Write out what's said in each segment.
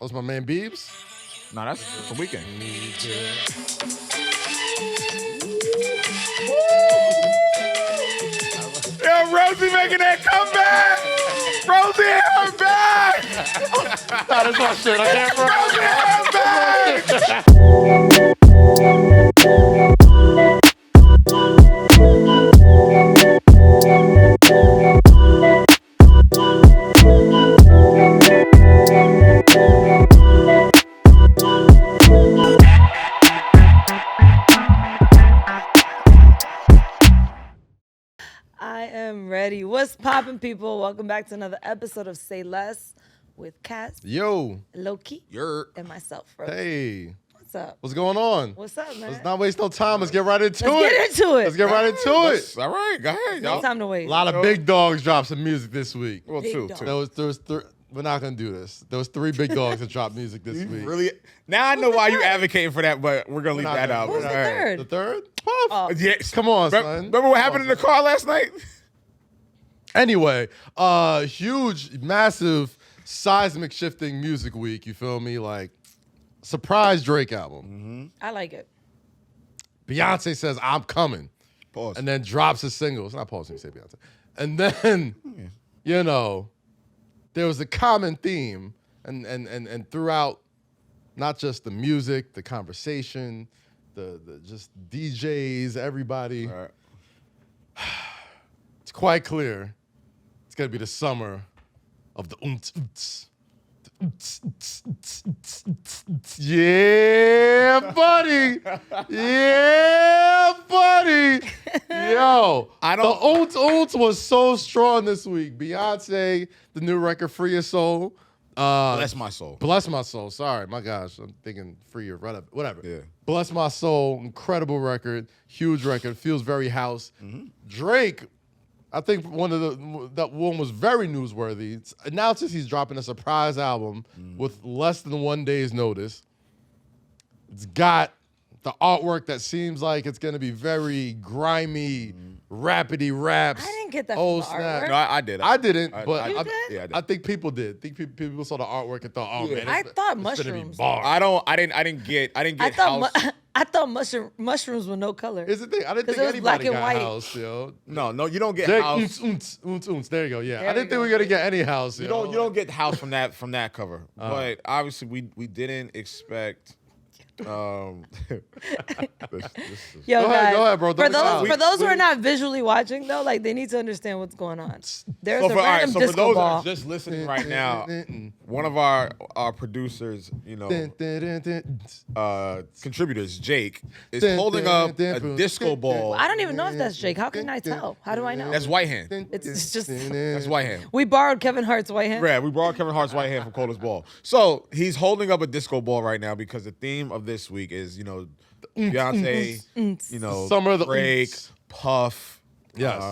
That's my man Beebs. Nah, that's the weekend. Yo, Rosy making that comeback. Rosy and her back. Nah, that's my shit. I can't Rosy and her back. I am ready. What's poppin', people? Welcome back to another episode of Say Less with KAZ, Yo. Lowkey, You're and myself, Rosy. Hey. What's up? What's going on? What's up, man? Let's not waste no time. Let's get right into Let's it. get into it. Let's get right into it. all right. Go ahead, No y'all. time to waste. A lot of big dogs dropped some music this week. Well, Big two. dog. There was three. We're not gonna do this. There was 3 big dogs that dropped music this week. Really? Now I know Who's the why you third? advocating for that, but we're gonna leave not that gonna out. do Who's the All right. third? The third? Puff. Oh. Yes. Come on, son. Remember what happened in the car last night? Anyway, huge, massive, seismic shifting music week. You feel me? Like, surprise Drake album. I like it. Beyonce says, I'm coming. Pause. And then drops a single. It's not pausing, you say Beyonce. And then, you know, there was a common theme and throughout not just the music, the conversation, the just DJs, everybody. All right. It's quite clear it's gonna be the summer of the Oontz Oontz. The Oontz Oontz Oontz Oontz Oontz Oontz. Yeah, buddy. Yeah, buddy. Yo, I don't- the Oontz Oontz was so strong this week. Beyonce, the new record, Free Your Soul. Bless my soul. Bless My Soul. Sorry, my gosh. I'm thinking Free Your, whatever. Yeah. Bless My Soul. Incredible record. Huge record. Feels very house. Drake, I think that one was very newsworthy. It's announces he's dropping a surprise album with less than 1 day's notice. It's got the artwork that seems like it's going to be very grimy, rapidy raps. I didn't get that Oh, from the snap. artwork. No, I did. I didn't, I- but You I, did? Yeah, I did. I think people did. I think people saw the artwork and thought, oh Yeah. man, I it's- thought it's gonna be mushrooms. bars. I didn't get I thought house. I thought mushrooms were no color. Here's the thing. I didn't 'Cause think it was black anybody and got white. house, yo. No, you don't get There, house. Oontz Oontz. There you go. Yeah, There I didn't you think we were go. gonna get any house. You yo. don't get house from that cover. But obviously we didn't expect. This is- Yo, Go ahead, bro. Don't For get out. those who are not visually watching though, like they need to understand what's going on. There's So a for, all right, random so for disco those ball. that are just listening right now, one of our producers, contributors, Jake, is holding up a disco ball. I don't even know if that's Jake. How can I tell? How do I know? That's White Hand. It's just That's White Hand. we borrowed Kevin Hart's white hand. Yeah, we brought Kevin Hart's White Hand from Coldest Ball. So he's holding up a disco ball right now because the theme of this week is, Beyonce, Summer of the Drake, Oontz. Puff. Yes.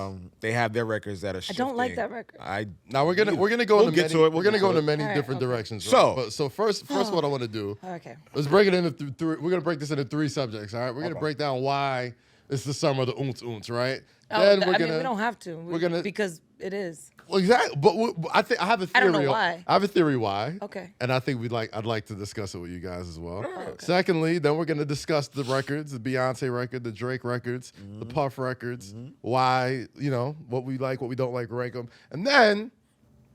They have their records that are I shifting. don't like that record. Now we're gonna go We'll into get many, to it. we're gonna go into it. many All right, different okay. directions. So- right? So first what I want to do. Okay. Let's break it into three. We're gonna break this into 3 subjects. All right. We're gonna Okay. break down why it's the summer of the Oontz Oontz, right? Oh, Then I mean, we don't have to. we're gonna- because it is. Well, exactly. But I think I have a theory. I don't know why. I have a theory why. Okay. And I think I'd like to discuss it with you guys as well. okay. Secondly, then we're gonna discuss the records, the Beyonce record, the Drake records, the Puff records, why, what we like, what we don't like, rank them. And then,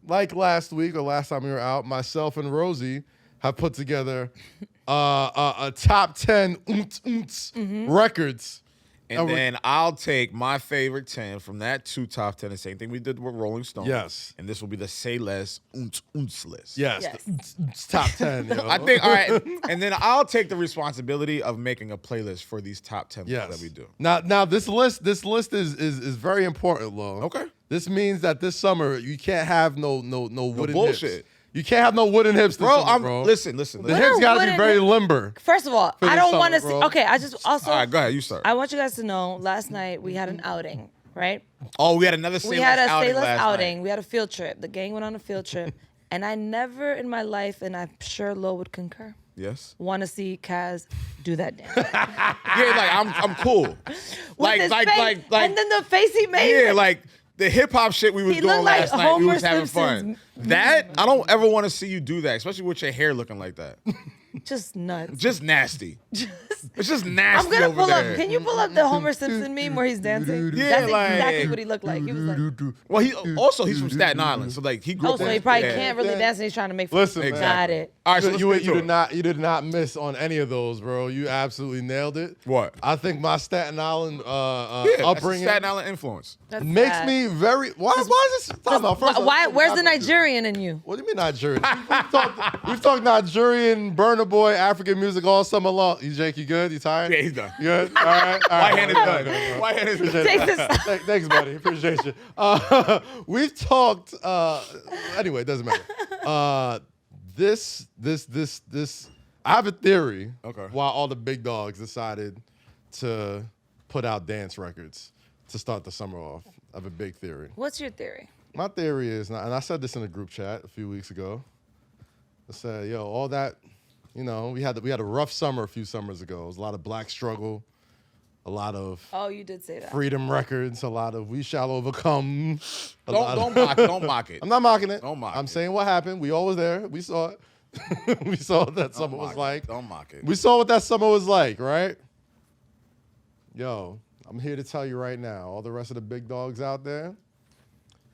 like last week or last time we were out, myself and Rosy have put together a top 10 Oontz Oontz records. And then I'll take my favorite 10 from that 2 top 10, the same thing we did with Rolling Stone. Yes. And this will be the Say Less Oontz Oontz list. Yes, Yes. the Oontz Oontz top 10. yo. I think, all right. And then I'll take the responsibility of making a playlist for these top 10 Yes. that we do. Now this list is very important, Lo. Okay. This means that this summer you can't have no wooden bullshit. hips. You can't have no wooden hips this summer, bro. Listen. The What hips are got to be wooden very hips? limber. First of all, For I this don't want to summer, see. bro. Okay, I just also. All right, go ahead. You start. I want you guys to know. Last night we had an outing, right? Oh, we had another Say We Less had a outing Say Less last outing. night. We had a field trip. The gang went on a field trip, and I never in my life, and I'm sure Lo would concur, Yes. want to see KAZ do that dance. Yeah, like I'm cool. With his face, and then the face he made. Yeah, like The hip hop shit we was He doing looked like last night, we Homer was having fun. Simpson's- That I don't ever want to see you do that, especially with your hair looking like that. Just nuts. Just nasty. It's just I'm nasty gonna over pull there. up. Can you pull up the Homer Simpson meme where he's dancing? Yeah, That's like- exactly what he looked like. He was like, Well, he's from Staten Island, so like he grew oh, up. so on- he probably yeah. can't really dance, and he's trying to make fun. Listen, man. Got it. All right, so You, let's you, get to it. you did not miss on any of those, bro. You absolutely nailed it. What? I think my Staten Island Yeah, that's a upbringing Staten Island influence. That's makes sad. me very. Why is this? Talking about first off, Why? Where's the I'm- Nigerian in you? What do you mean Nigerian? We've talked Nigerian, Burna Boy, African music all summer long. You Jake, you good? You tired? Yeah, he's done. You good? All right. White hand is done. White hand is done. Appreciate Take it. this. Thanks, buddy. Appreciate you. We've talked. Anyway, it doesn't matter. This. I have a theory. Okay. Why all the big dogs decided to put out dance records to start the summer off. I have a big theory. What's your theory? My theory is, and I said this in a group chat a few weeks ago. I said, yo, all that, we had a rough summer a few summers ago. It was a lot of black struggle, a lot of Oh, you did say that. freedom records, a lot of we shall overcome. Don't mock it. Don't mock it. I'm not mocking it. Don't mock I'm it. saying what happened. We all was there. We saw it. We saw what that summer was like. Don't mock it. We saw what that summer was like, right? Yo, I'm here to tell you right now, all the rest of the big dogs out there,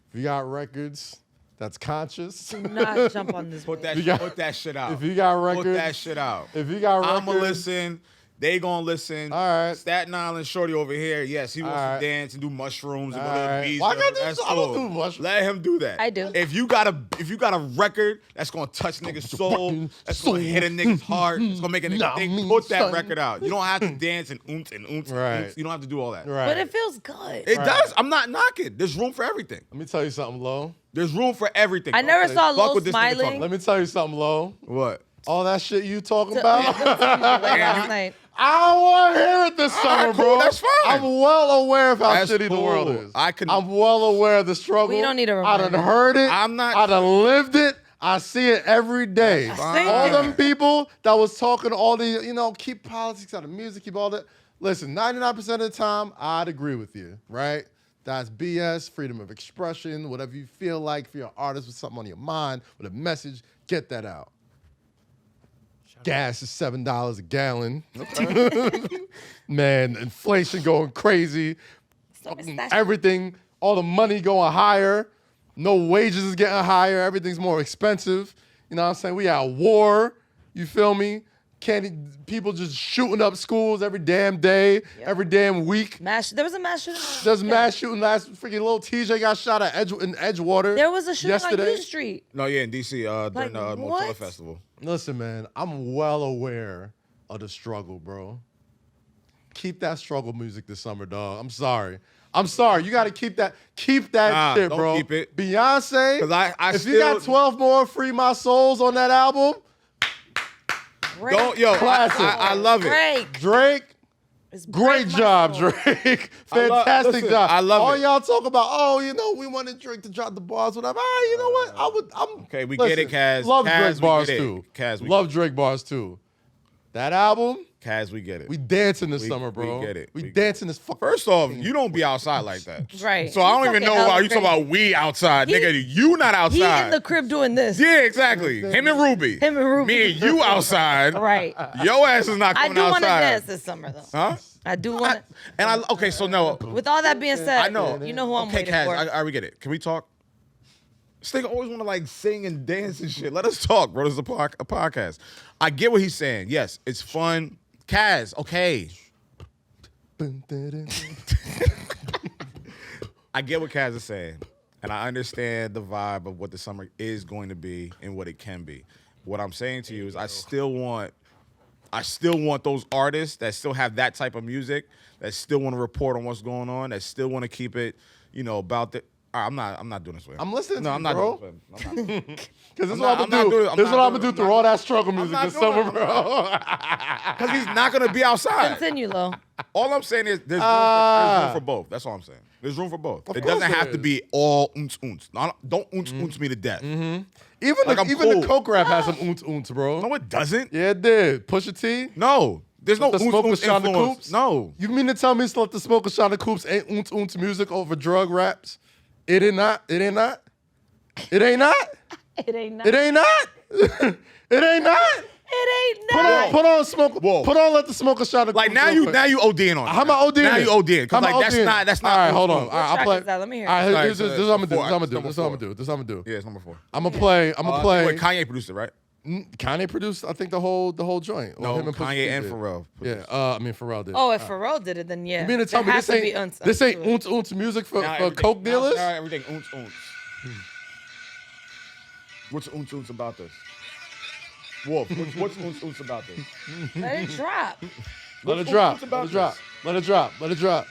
if you got records that's conscious, Do not jump on this. Put wave. put that shit out. if you got Put records, that shit out. if you got records, I'ma listen. They gonna listen. All right. Staten Island shorty over here. Yes, he wants All right. to dance and do mushrooms and All go to the right. beach. Why can't That's I don't cool. do mushrooms. Let him do that. I do. If you got a record that's gonna touch niggas' soul, that's gonna hit a nigga's heart, it's gonna make a nigga Nah, think, me, put that son. record out. You don't have to dance and Oontz and Oontz Right. and Oontz. You don't have to do all that. right. But it feels good. It does. I'm not knocking. There's room for everything. Let me tell you something, Lo. There's room for everything. I never saw Fuck Lo what this nigga smiling. talking Let me tell you something, Lo. What? All that shit you talking about, Last night. I don't want to hear it this All summer, right, cool, bro. that's fine. I'm well aware of how That's shitty the world cool. is. I'm well aware of the struggle. We don't need a I done reminder. heard it. I'm not- I done lived it. I see it every day. That's fine. All them people that was talking all the, keep politics out of music, keep all that. Listen, 99% of the time, I'd agree with you, right? That's BS, freedom of expression, whatever you feel like. If you're an artist with something on your mind, with a message, get that out. Gas is $7 a gallon. Man, inflation going crazy. Everything, all the money going higher. No wages is getting higher. Everything's more expensive. You know what I'm saying? We at war. You feel me? People just shooting up schools every damn day, every damn week. There was a mass shooting. There's mass shooting. Last freaking little TJ got shot at in Edgewater. There was a shooting yesterday. on U Street. No, yeah, in DC during the Motorcycle what? Festival. Listen, man, I'm well aware of the struggle, bro. Keep that struggle music this summer, dog. I'm sorry. You got to keep that Nah, shit, don't bro. keep it. Beyonce, 'Cause I if you got still- 12 more Free My Souls on that album, Great. Classic. I love it. Drake, It's great break my job, soul. Drake. I love- Fantastic listen, job. I love All it. y'all talk about, we wanted Drake to drop the bars, whatever. All right, you know what? Okay, we get it, Kaz. Love Kaz, Drake we bars get it. too. Kaz, we love Drake bars too. That album, Kaz, we get it. we dancing this We- summer, bro. we get it. We We- dancing this fucking. First off, you don't be outside like that. Right. So I don't You even fucking know why hella you talking crazy. about we outside. He- Nigga, you not He outside. in the crib doing this. Yeah, exactly. Him and Ruby. Him and Ruby. Me and you outside. Right. Your ass is not I coming do want to outside. dance this summer though. Huh? I do want to. Okay, so no. With all that being said, I know. you know who I'm Okay, waiting Kaz, for. I already get it. Can we talk? This nigga always want to like sing and dance and shit. Let us talk, bro. This is a podcast. I get what he's saying. Yes, it's fun. Kaz, okay. I get what Kaz is saying, and I understand the vibe of what the summer is going to be and what it can be. What I'm saying to you is I still want those artists that still have that type of music, that still want to report on what's going on, that still want to keep it, about the. I'm not doing this with him. I'm listening No, to I'm you, not bro. doing this with him. I'm not. Because this is I'm what not- I'm I'm gonna not do. doing it. I'm This is not what I'm doing gonna it. do through all that struggle music not this doing summer, it. bro. Because he's not gonna be outside. Continue, Lo. All I'm saying is there's room for both. That's all I'm saying. There's room for both. It course doesn't there have to is. be all Oontz Oontz. Don't Oontz Oontz me to death. Even Like, I'm the cool. Coke rap has some Oontz Oontz, bro. No, it doesn't. Yeah, it did. Pusha T. No. There's no The Oontz smoke with Oontz Shonda influence. Coops? No. You mean to tell me Let the Smoke with Shonda Coops ain't Oontz Oontz music over drug raps? It ain't not. It ain't not. It ain't not. It ain't not. It ain't not. It ain't not. It ain't not. Put on smoke. Whoa. Put on let the smoker shot. Like now you ODing on it. How am I ODing? Now you ODing. Because like that's not. All right, hold on. What All right, I'll track play. is that? Let me hear it. All right, All right, this is what I'm gonna do. This is what I'm gonna do. This is what I'm gonna do. Yeah, it's number 4. I'm gonna play. Wait, Kanye produced it, right? Kanye produced, I think, the whole joint. No, Him and Pusha T Kanye and did. Pharrell. Yeah, I mean Pharrell did. Oh, if Pharrell did it, then yeah. You mean to tell me There has this to be ain't Oontz this ain't Oontz. Oontz Oontz music for Now everything- coke dealers? Now everything Oontz Oontz. What's Oontz Oontz about this? Wolf, what's Oontz Oontz about this? Let it drop. Let it What's drop. Oontz about Let it drop. this? Let it drop. Let it drop.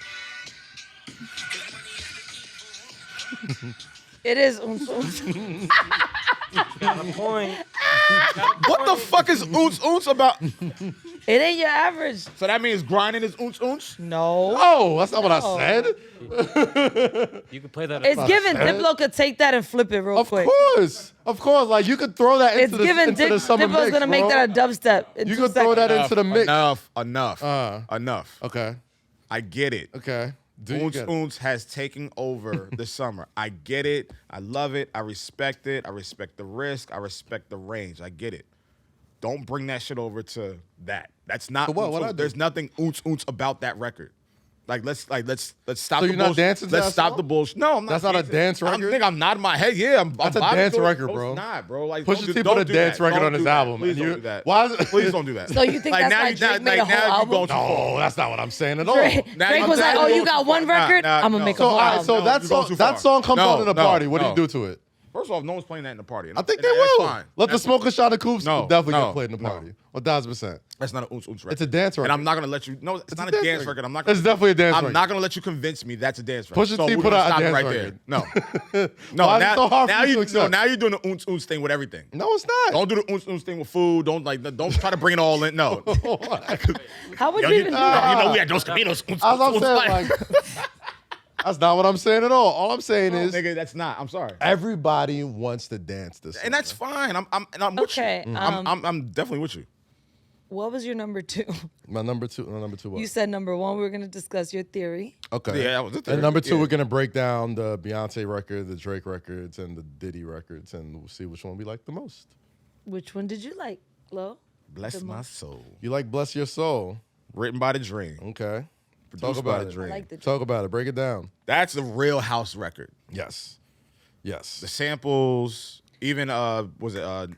It is Oontz Oontz. Point. What the fuck is Oontz Oontz about? It ain't your average. So that means grinding is Oontz Oontz? No. Oh, that's not what I No. said. You can play that. It's given said. Diplo could take that and flip it real Of quick. course. Like you could throw that It's into given the summer Diplo's mix, gonna make bro. that a dubstep. In You 2 could throw that seconds. into the mix. Enough. Enough. Okay. I get it. Okay. Do you Oontz get it? Oontz has taken over the summer. I get it. I love it. I respect it. I respect the risk. I respect the range. I get it. Don't bring that shit over to that. That's not. So what? Oontz What'd I Oontz. do? There's nothing Oontz Oontz about that record. Let's stop So the you're not bullshit. dancing to Let's that stop song? the bullshit. No, I'm not. That's not a dancing. dance record? I think I'm nodding my head. Yeah, That's a vibing dance to it. record, No, bro. It's not, bro. Like Pusha T don't put a do dance that. record Don't on his do that. album. Please and don't you- do that. Why is it? Please don't do that. So you think that's now why you- Drake now- made a now whole you album? going too far. No, that's not what I'm saying at all. Drake, Now Drake you- was like, now "Oh, you you go got too one far. record? Nah, I'm gonna no. make a So, whole all right, album." so No, that you're going song too that far. song comes on in a No, party. What do no. you do to it? First off, no one's playing that in the party. I think And they that's will. fine. Let the That's- smoker shot of coops No, definitely no, get played in the no. party. 1,000%. That's not an Oontz Oontz record. It's a dance record. And I'm not gonna let you. No, it's not a dance record. I'm not. It's definitely a dance I'm record. not gonna let you convince me that's a dance record. Pusha T we're put gonna out a stop it dance right record. there. No, Why is it so hard for now you to you accept? now you're doing the Oontz Oontz thing with everything. No, it's not. Don't do the Oontz Oontz thing with food. Don't try to bring it all in. No. How would Yo, you you even do that? know we had Dos Caminos. Oontz, As I'm Oontz, saying, like, that's not what I'm saying at all. All I'm saying no, is nigga, that's not. I'm sorry. everybody wants to dance this. And that's fine. I'm with Okay, you. I'm definitely with you. What was your number 2? my number two. What? You said number 1. We were gonna discuss your theory. Okay. Yeah, that was the third. And number 2, Yeah. we're gonna break down the Beyonce record, the Drake records, and the Diddy records, and we'll see which one we like the most. Which one did you like, Lo? Bless my soul. You like "Bless Your Soul"? Written by the Dream. Okay. Produced Talk by about the it. Dream. I like the Talk about it. Break it down. That's a real house record. Yes. Yes. The samples, even was it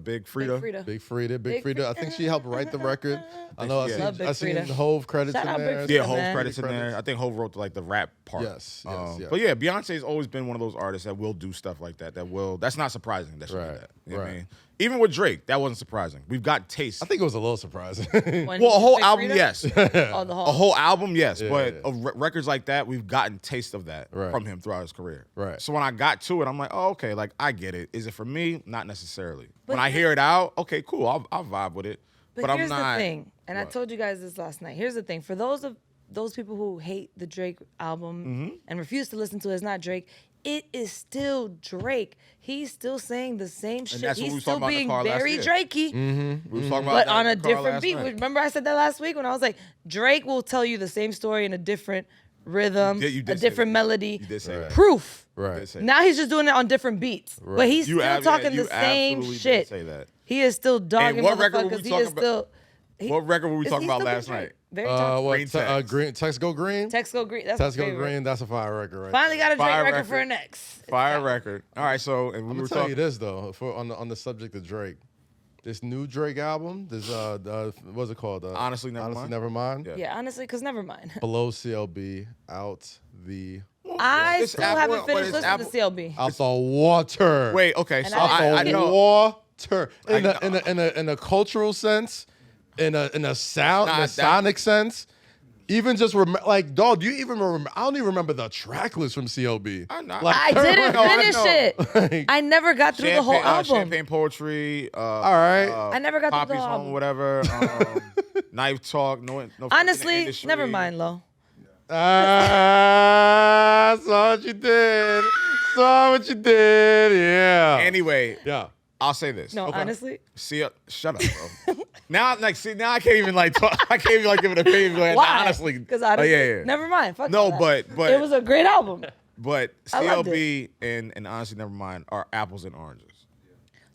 Big Frida? Big Frida. Big Big Frida. I think she helped write the record. I know. Yeah. Love Big I seen Frida. Hove credits Shout in out there. Big Yeah, Frida, Hove man. credits in there. I think Hove wrote the rap part. Yes, yes. But yeah, Beyonce's always been one of those artists that will do stuff like that. That's not surprising that she Right, did that. You know what I right. mean? Even with Drake, that wasn't surprising. We've got taste. I think it was a little surprising. When Well, a he whole Big album, Frida? yes. Oh, the A whole. whole album, yes. Yeah, but yeah. Records like that, we've gotten taste of that Right. from him throughout his career. Right. So when I got to it, I'm like, oh, okay, like I get it. Is it for me? Not necessarily. But when I hear it out, okay, cool. I'll vibe with it. But I'm here's not. the thing, and I What? told you guys this last night. Here's the thing: for those people who hate the Drake album Mm-hmm. and refuse to listen to it, it's not Drake. It is still Drake. He's still saying the same shit. that's what we He's was still talking about in the being car last very year. Drakey, We was talking about but that on in a the car different last beat. night. Remember, I said that last week when I was like, Drake will tell you the same story in a different rhythm, You did a say different that. melody. You did say that. Proof. You Right. did say Now he's just doing it on different beats, but he's You still talking you the same absolutely did shit. say that. He is still dogging what record were we motherfuckers. He talking is about? still. What record were we talking he's about still last Drake. night? Very toxic. What? Green Text. Green Text Go Green. Text Go Green. That's my Text Go favorite. Green. That's a fire record, right? Finally got a Drake Fire record for record. an ex. Fire record. All right, so and we I'm were gonna tell you talking. this though, on the subject of Drake, this new Drake album, this what's it called? Honestly, Nevermind? Nevermind. Yeah. Yeah, honestly, because never mind. Below CLB, out the I It's still Apple, haven't but finished it's listening Apple. to CLB. out the water. Wait, okay. And So I I the know. water. In a cultural sense, in a sound, in Nah, a sonic sense. Even just like, dog, do you even remember? I don't even remember the track list from CLB. I know. Like, I didn't No, I finish know. it. Like, I never got through the whole album. Champagne Poetry. All right. I never got through the Poppy's whole Home, album. whatever. Knife Talk. No. Honestly, never mind, Lo. saw what you did. Saw what you did. Yeah. Anyway, yeah. I'll say this. No, honestly. See, shut up, bro. now I can't even like talk. I can't even like give it a opinion. Like, Why? honestly, Because honestly, yeah. never mind. Fuck No, all that. but it was a great album. But I loved CLB and honestly, Nevermind are apples and oranges.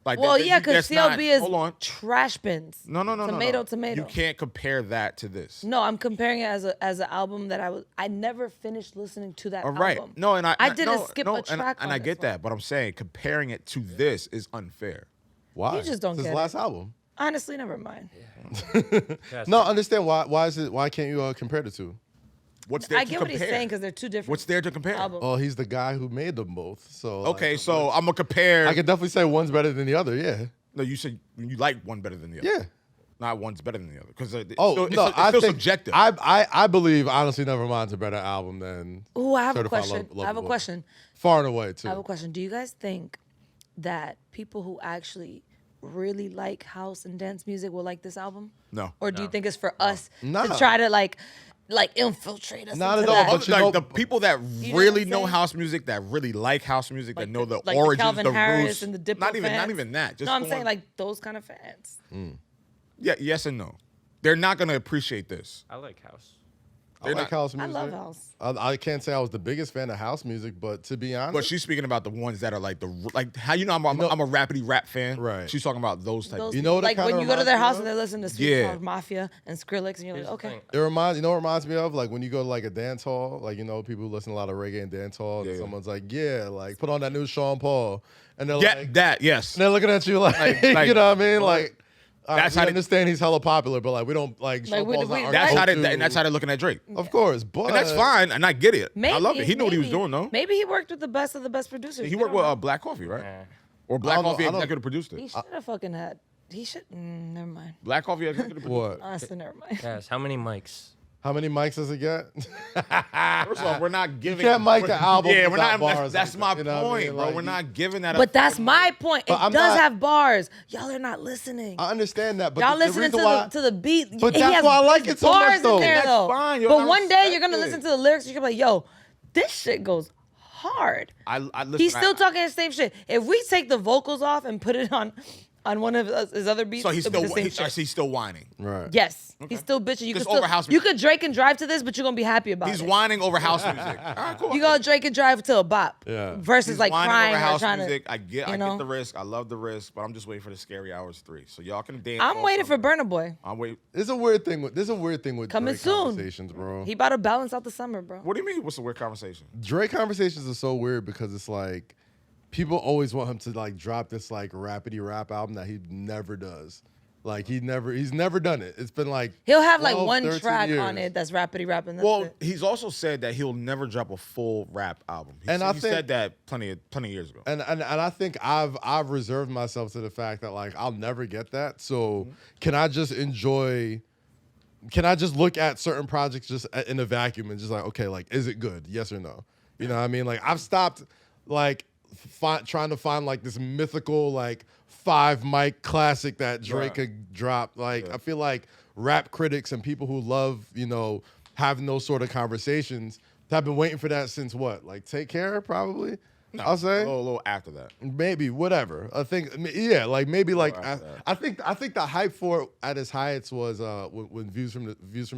Like Well, that- yeah, because that's not- CLB is hold on. trash bins. No. Tomato. You can't compare that to this. No, I'm comparing it as an album that I never finished listening to that All right. album. No, and I didn't no, skip no, a track. and on I this get one. that, but I'm saying comparing it to this is unfair. Why? You just don't it's his get it. last album. Honestly, never mind. No, understand why can't you compare the two? What's there I to get compare? what he's saying because they're two different. What's there to compare? albums. Oh, he's the guy who made them both. So Okay, like, so I'm gonna compare. I can definitely say one's better than the other. Yeah. No, you said you like one better than the other. Yeah. Not one's better than the other because it's Oh still, no, it's I still think subjective. I believe honestly, Nevermind's a better album than. Ooh, I have a Certified question. Love I have a Boy. question. Far and away too. I have a question. Do you guys think that people who actually really like house and dance music will like this album? No. Or do you think it's for us Nah. to try to like infiltrate us Not into at all, that? but you like know- the people that know really what I'm know saying? house music, that really like house music, that know the like origins, Calvin the Harris roots, and the Diplo not fans. even that. Just no, I'm going- saying like those kind of fans. yeah, yes and no. They're not gonna appreciate this. I like house. I They're like not- house I music. love house. I can't say I was the biggest fan of house music, but to be honest, But she's speaking about the ones that are like how you know I'm a rapidy rap fan. Right. She's talking about those type. Those, of You know what it like kinda when you go to their reminds me house of? and they listen to Sweet Yeah. Talk Mafia and Skrillex, and you're Here's like, the okay. thing. it reminds you know what it reminds me of, like when you go to like a dance hall, like you know people who listen to a lot of reggae and dance hall, and Yeah. someone's like, yeah, like put on that new Sean Paul, and they're Yeah, like, that yes. and they're looking at you like, like, you know what I mean, what? like. That's We how they- understand he's hella popular, but like we don't like. Sean we- Paul's we- not our That's how go-to. they. And that's how they're looking at Drake. Of course, but And that's fine, and I get it. Maybe, I love it. He knew what he was maybe- doing, though. Maybe he worked with the best of the best producers. He We worked don't with know. Black Coffee, right? Nah. Or Black I don't Coffee know- I don't- executive produced He it. should have fucking had. He should. Never mind. Black Coffee executive produced What? it. Honestly, never mind. Guys, how many mics? How many mics does it get? First of all, we're not giving. can't mic an album Yeah, we're without not. bars That's like my that, you know what I point, mean? bro. Like, We're not giving that. But a that's fucking my point. But It I'm does not- have bars. Y'all are not listening. I understand that, but Y'all the listening to reason why, the beat. But He that's has why I like it so much, bars in though. there, That's though. fine, yo, But I one day you're gonna respect listen it. to the lyrics. You're gonna be like, yo, this shit goes hard. I listen. He's still talking the same shit. If we take the vocals off and put it on one of his other beats, So he's it'll be still. the same shit. He's still whining. right? Yes, he's still bitching. You Just could over still, house you music. could Drake and drive to this, but you're gonna be happy about He's it. whining over house music. All right, cool. You go Drake and drive to a bop. Yeah. Versus He's like whining crying over or house trying music. to. I get the risk. I love the risk, but I'm just waiting for the Scary Hours 3. So y'all can dance. I'm all waiting for summer. Burna Boy. I'm waiting. There's a weird thing with Coming Drake soon. conversations, bro. He about to balance out the summer, bro. What do you mean? What's the weird conversation? Drake conversations are so weird because it's like people always want him to like drop this like rapidy rap album that he never does. Like he's never done it. It's been like He'll have like 12, one 13 track years. on it that's rapidy rapping. That's Well, it. he's also said that he'll never drop a full rap album. He And I he think- said that plenty of years ago. And I think I've reserved myself to the fact that like I'll never get that. So can I just enjoy? Can I just look at certain projects just in a vacuum and just like, okay, like is it good? Yes or no? You know what I mean? Like I've stopped like trying to find like this mythical like 5 mic classic that Drake Right. could drop. Like I feel like rap critics and people who love having those sort of conversations have been waiting for that since what? Like Take Care probably. No, I'll say a little after that. maybe whatever. I think yeah, like maybe like after that. I think the hype for it at its highest was when Views from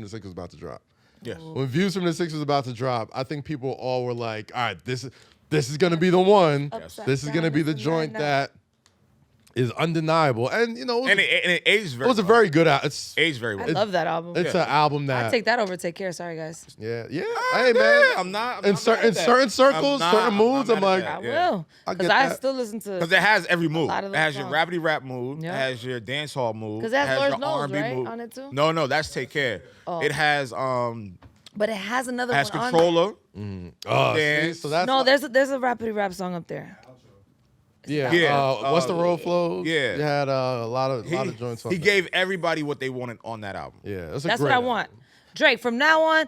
the Six was about to drop. Yes. When Views from the Six was about to drop, I think people all were like, all right, this is gonna be the one. Upside This is gonna down be the is a joint nine-nine. that is undeniable. And it was, And it aged it very was a well. very good album. It's aged very I well. love that album. it's an album I that take that over Take Care. Sorry, guys. yeah. Ah, Hey man, yeah, I'm not in mad certain at that. certain circles, I'm certain not moods, mad I'm at like, that. I Yeah. will. I Because get I that. still listen to. Because it has every mood. lot of It has those your songs. rapidy rap mood. Yeah. It has your dance hall mood. 'Cause it has it has Lord your Knows, R&B right, mood. on it too? No, that's Take Care. Oh. It has But it has another has one on Controller. oh, see, Dance. so that's No, there's a rapidy rap song up there. yeah. Yeah, What's the road flow? yeah. it had a lot of joints. on He there. gave everybody what they wanted on that album. Yeah, that's That's great what I album. want. Drake, from now on,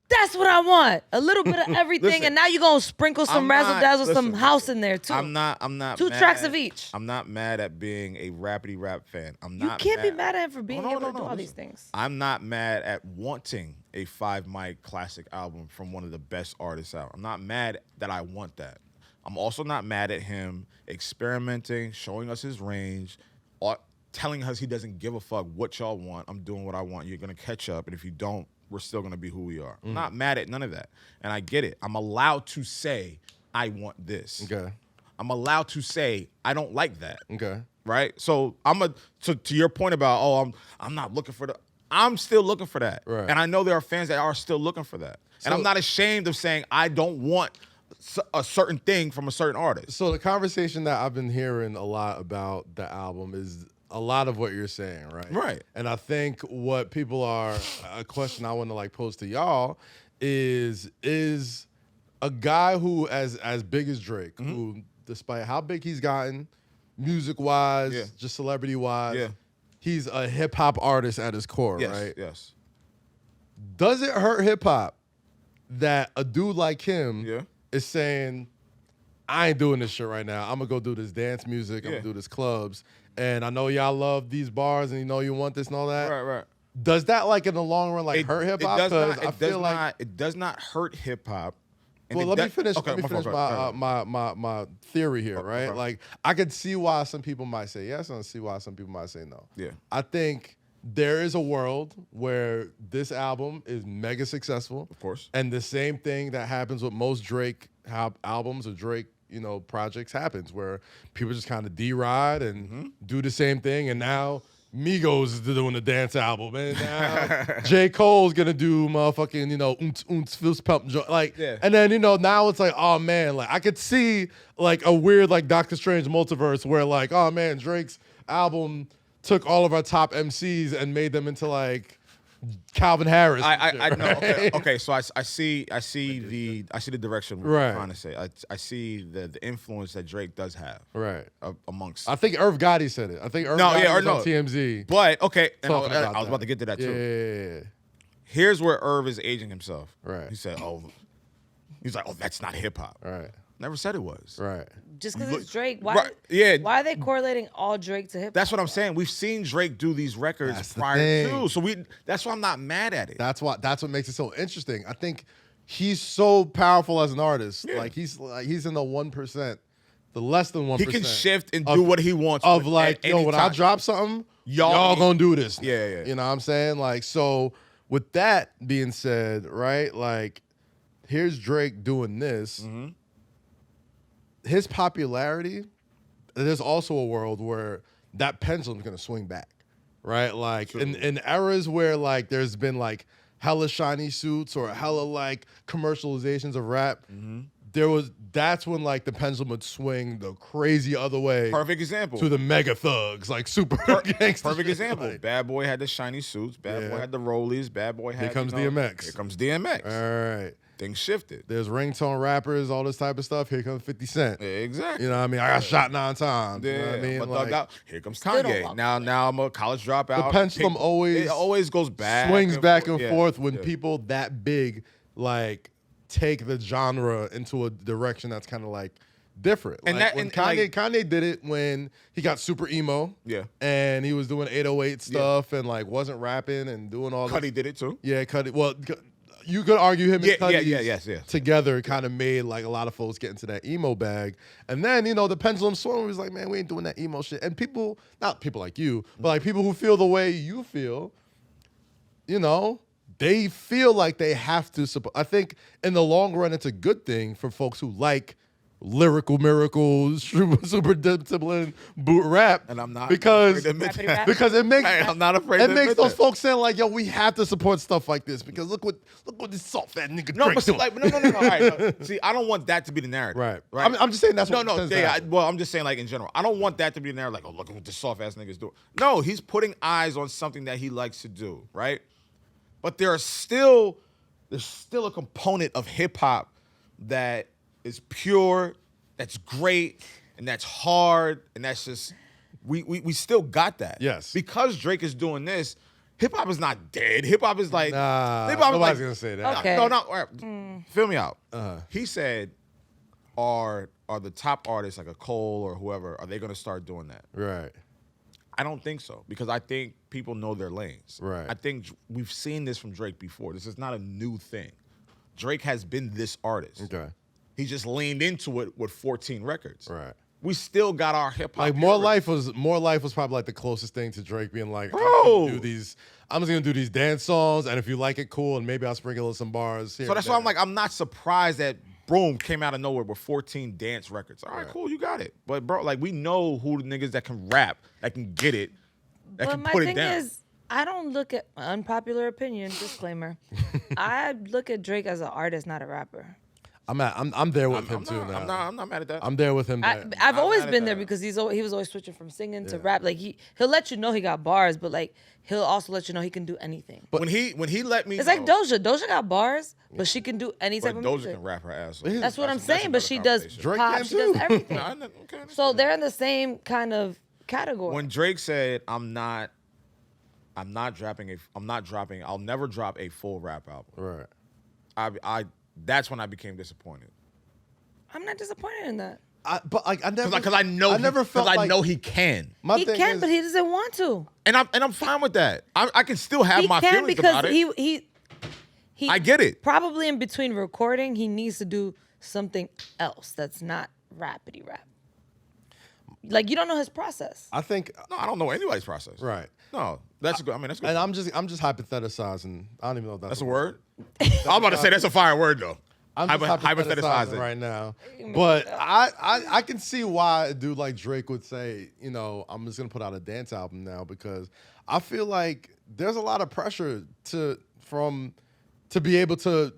that's what I want. A little bit of everything, Listen, and now you're gonna sprinkle some I'm razzle not- dazzle, some listen, house in there too. I'm not. 2 mad. tracks of each. I'm not mad at being a rapidy rap fan. I'm You not. can't be mad at him for being No, able to do all listen. these things. I'm not mad at wanting a 5 mic classic album from one of the best artists out. I'm not mad that I want that. I'm also not mad at him experimenting, showing us his range, or telling us he doesn't give a fuck what y'all want. I'm doing what I want. You're gonna catch up, and if you don't, we're still gonna be who we are. I'm not mad at none of that, and I get it. I'm allowed to say I want this. Okay. I'm allowed to say I don't like that. Okay. Right. So to your point about I'm not looking for I'm still looking for that. Right. And I know there are fans that are still looking for that. And I'm not ashamed of saying I don't want a certain thing from a certain artist. So the conversation that I've been hearing a lot about the album is a lot of what you're saying, right? Right. And I think what people are, a question I want to like pose to y'all is a guy who as big as Drake, who despite how big he's gotten, music-wise, just celebrity-wise, he's a hip-hop artist at his core, right? Yes. Does it hurt hip-hop that a dude like him is saying, I ain't doing this shit right now. I'm going to go do this dance music. I'm going to do this clubs. And I know y'all love these bars and you know you want this and all that. Right. Does that like in the long run like hurt hip-hop? It does not hurt hip-hop. Well, let me finish my theory here, right? Okay. Like, I could see why some people might say yes, and I see why some people might say no. Yeah. I think there is a world where this album is mega successful. Of course. And the same thing that happens with most Drake albums or Drake, projects happens where people just kind of deride and do the same thing, and now Migos is doing a dance album, and now J. Cole's gonna do motherfucking, Oontz Oontz fist pump and then now it's like, oh man, like I could see like a weird like Doctor Strange multiverse where like, oh man, Drake's album took all of our top MCs and made them into like Calvin Harris. I know. Okay. So I see the direction we're trying to say. I see the influence that Drake does have. Right. Amongst. I think Irv Gotti said it. I think Irv Gotti was on TMZ. But okay, and I Talking was about to get to that too. Yeah. Here's where Irv is aging himself. Right. He said, he's like, that's not hip hop. Right. Never said it was. Right. Just because it's Drake, why? Right, yeah. Why are they correlating all Drake to hip hop? That's what I'm saying. We've seen Drake do these records That's the prior thing. to, so that's why I'm not mad at it. That's what makes it so interesting. I think he's so powerful as an artist. Yeah. Like he's in the 1%, the less than 1%. He can shift and do what he wants. Of with like, at yo, any when time. I drop something, Y'all y'all gonna do this. Yeah. You know what I'm saying? Like, so with that being said, right? Like, here's Drake doing this. His popularity, there's also a world where that pendulum's gonna swing back, right? Like in eras where like there's been like hella shiny suits or hella like commercializations of rap, that's when like the pendulum would swing the crazy other way. Perfect example. To the mega thugs, like super gangster. Perfect shit. example. Like, Bad Boy had the shiny suits. Bad Boy had the rollies. Bad Boy had. Here comes DMX. Here comes DMX. all right. Things shifted. There's ringtone rappers, all this type of stuff. Here comes 50 Cent. Exactly. You know what I mean? I got shot 9 times. Yeah. You know what I mean? But Like, here comes Still don't Kanye. love Now I'm a college dropout. the pendulum It always goes back. swings back and Yeah. forth when Yeah. people that big like take the genre into a direction that's kind of like different. And Like, that- when and, Kanye did it when he got super emo. Yeah. And he was doing 808 stuff and like wasn't rapping and doing all Cudi this. did it too. Yeah, Cudi. Well, you could argue him and Cudi yes. together kind of made like a lot of folks get into that emo bag. And then, the pendulum swung. It was like, man, we ain't doing that emo shit. And people, not people like you, but like people who feel the way you feel, they feel like they have to support. I think in the long run, it's a good thing for folks who like lyrical miracles, super disciplined boot rap. And I'm not because afraid to admit Rapping that. rap. because it makes I'm not afraid it to makes admit those that. folks saying like, yo, we have to support stuff like this because look what this soft fat nigga No, Drake but see, doing. like, no. All right, no. See, I don't want that to be the narrative. Right. Right. I'm just saying that's what No. tends to Yeah, happen. I'm just saying like in general. I don't want that to be the narrative. Like, look at what the soft ass niggas doing. No, he's putting eyes on something that he likes to do. Right. But there's still a component of hip hop that is pure, that's great, and that's hard, and that's just we still got that. Yes. Because Drake is doing this, hip hop is not dead. Hip hop is like Nah, hip hop is nobody's like, gonna say that. Okay. No. All right. Fill me out. He said, "Are the top artists like a Cole or whoever? Are they going to start doing that?" Right. I don't think so because I think people know their lanes. Right. I think we've seen this from Drake before. This is not a new thing. Drake has been this artist. Okay. He just leaned into it with 14 records. Right. we still got our hip hop. Like More Life was probably like the closest thing to Drake being like, Bro. I'm just gonna do these dance songs, and if you like it, cool, and maybe I'll sprinkle in some bars here. So that's why I'm like, I'm not surprised that Broom came out of nowhere with 14 dance records. All right, cool, you got it. But bro, like we know who the niggas that can rap, that can get it, that But can my put it thing down. is, I don't look at unpopular opinion. Disclaimer. I look at Drake as an artist, not a rapper. I'm there with him I'm too not, now. I'm not mad at that. I'm there with him. There. I've always mad at been there that. because he was always switching from singing to rap. Like he'll let you know he got bars, but like he'll also let you know he can do anything. When he let me It's know, like Doja. Doja got bars, but she can do any type but of Doja music. can rap her ass off. That's what I'm That's saying, but another she does conversation. Drake pop. can She does too. everything. Nah, okay, that's So cool. they're in the same kind of category. When Drake said, "I'm not dropping. I'll never drop a full rap album." Right. I that's when I became disappointed. I'm not disappointed in that. But like I never, Because I know, I never felt I like know he can, My He thing can, is, but he doesn't want to. and I'm fine with that. I can still have He my can feelings because about it. he I get it. Probably in between recording, he needs to do something else that's not rapidy rap. Like you don't know his process. I think No, I don't know anybody's process. right. No, that's good. I mean, that's good. And I'm just hypothesizing. I don't even know if That's a word. I was about to say that's a fire word though. I'm just hypothesizing right now. But I can see why a dude like Drake would say, you know, I'm just gonna put out a dance album now because I feel like there's a lot of pressure to be able to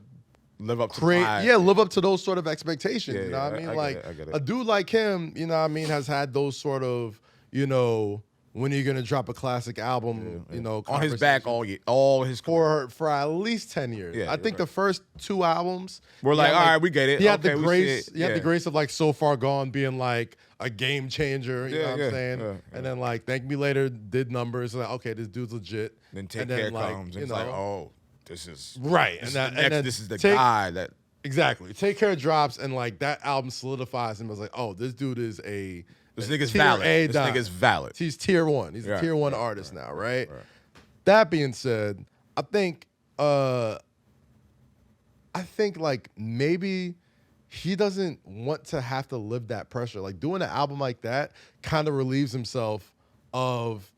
Live up to live up to those sort of expectations. Yeah, you know what I mean? I get Like it, I get it. a dude like him, you know what I mean, has had those sort of, you know, when are you gonna drop a classic album, you know, on his back all his career. for at least 10 years. Yeah, I you're think right. the first 2 albums We're he like, had, all right, we get it. He had Okay, the we see grace. it. He had Yeah. the grace of like So Far Gone being like a game changer. You know what I'm saying? yeah. And then like Thank Me Later did numbers. Like, okay, this dude's legit. Then Take and Care like, comes, you and it's know, like, oh, this is right. This And is the next. This is the Take- guy that. Exactly. Take Care drops, and like that album solidifies him as like, oh, this dude is This nigga's tier valid. A This dot. nigga's valid. He's tier 1. He's a Right, tier 1 right, artist right, now, right? right. That being said, I think like maybe he doesn't want to have to live that pressure. Like doing an album like that kind of relieves himself of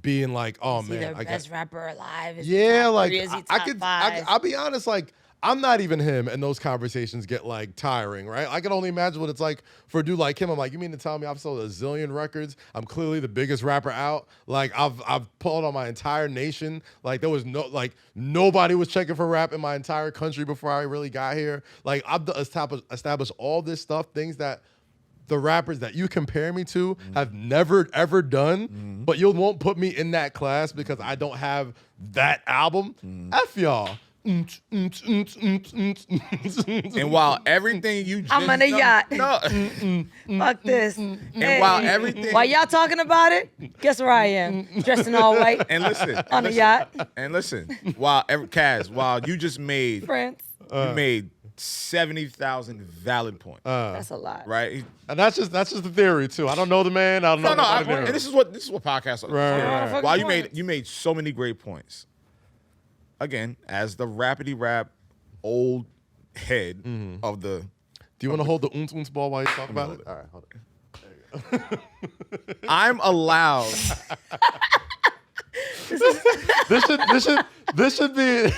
being like, oh Is he man, the best rapper alive? Is yeah, he top like three? Is he I top could. five? I'll be honest, like I'm not even him, and those conversations get like tiring, right? I can only imagine what it's like for a dude like him. I'm like, you mean to tell me I've sold a zillion records? I'm clearly the biggest rapper out. Like I've pulled on my entire nation. Like there was nobody was checking for rap in my entire country before I really got here. Like I've established all this stuff, things that the rappers that you compare me to have never ever done, but you won't put me in that class because I don't have that album. F y'all. And while everything you just I'm on a yacht. No. Fuck this. And while everything While y'all talking about it, guess where I am? Dressed in all white and listen. on a yacht. And listen, Kaz, while you just made France. you made 70,000 valid points. That's a lot. Right? And that's just the theory too. I don't know the man. I don't know. And this is what podcasts are. Right. While Points. you made so many great points. Again, as the rapidy rap old head of the Do you want to hold the Oontz Oontz ball while you talk about it? All right, hold it. I'm allowed This should be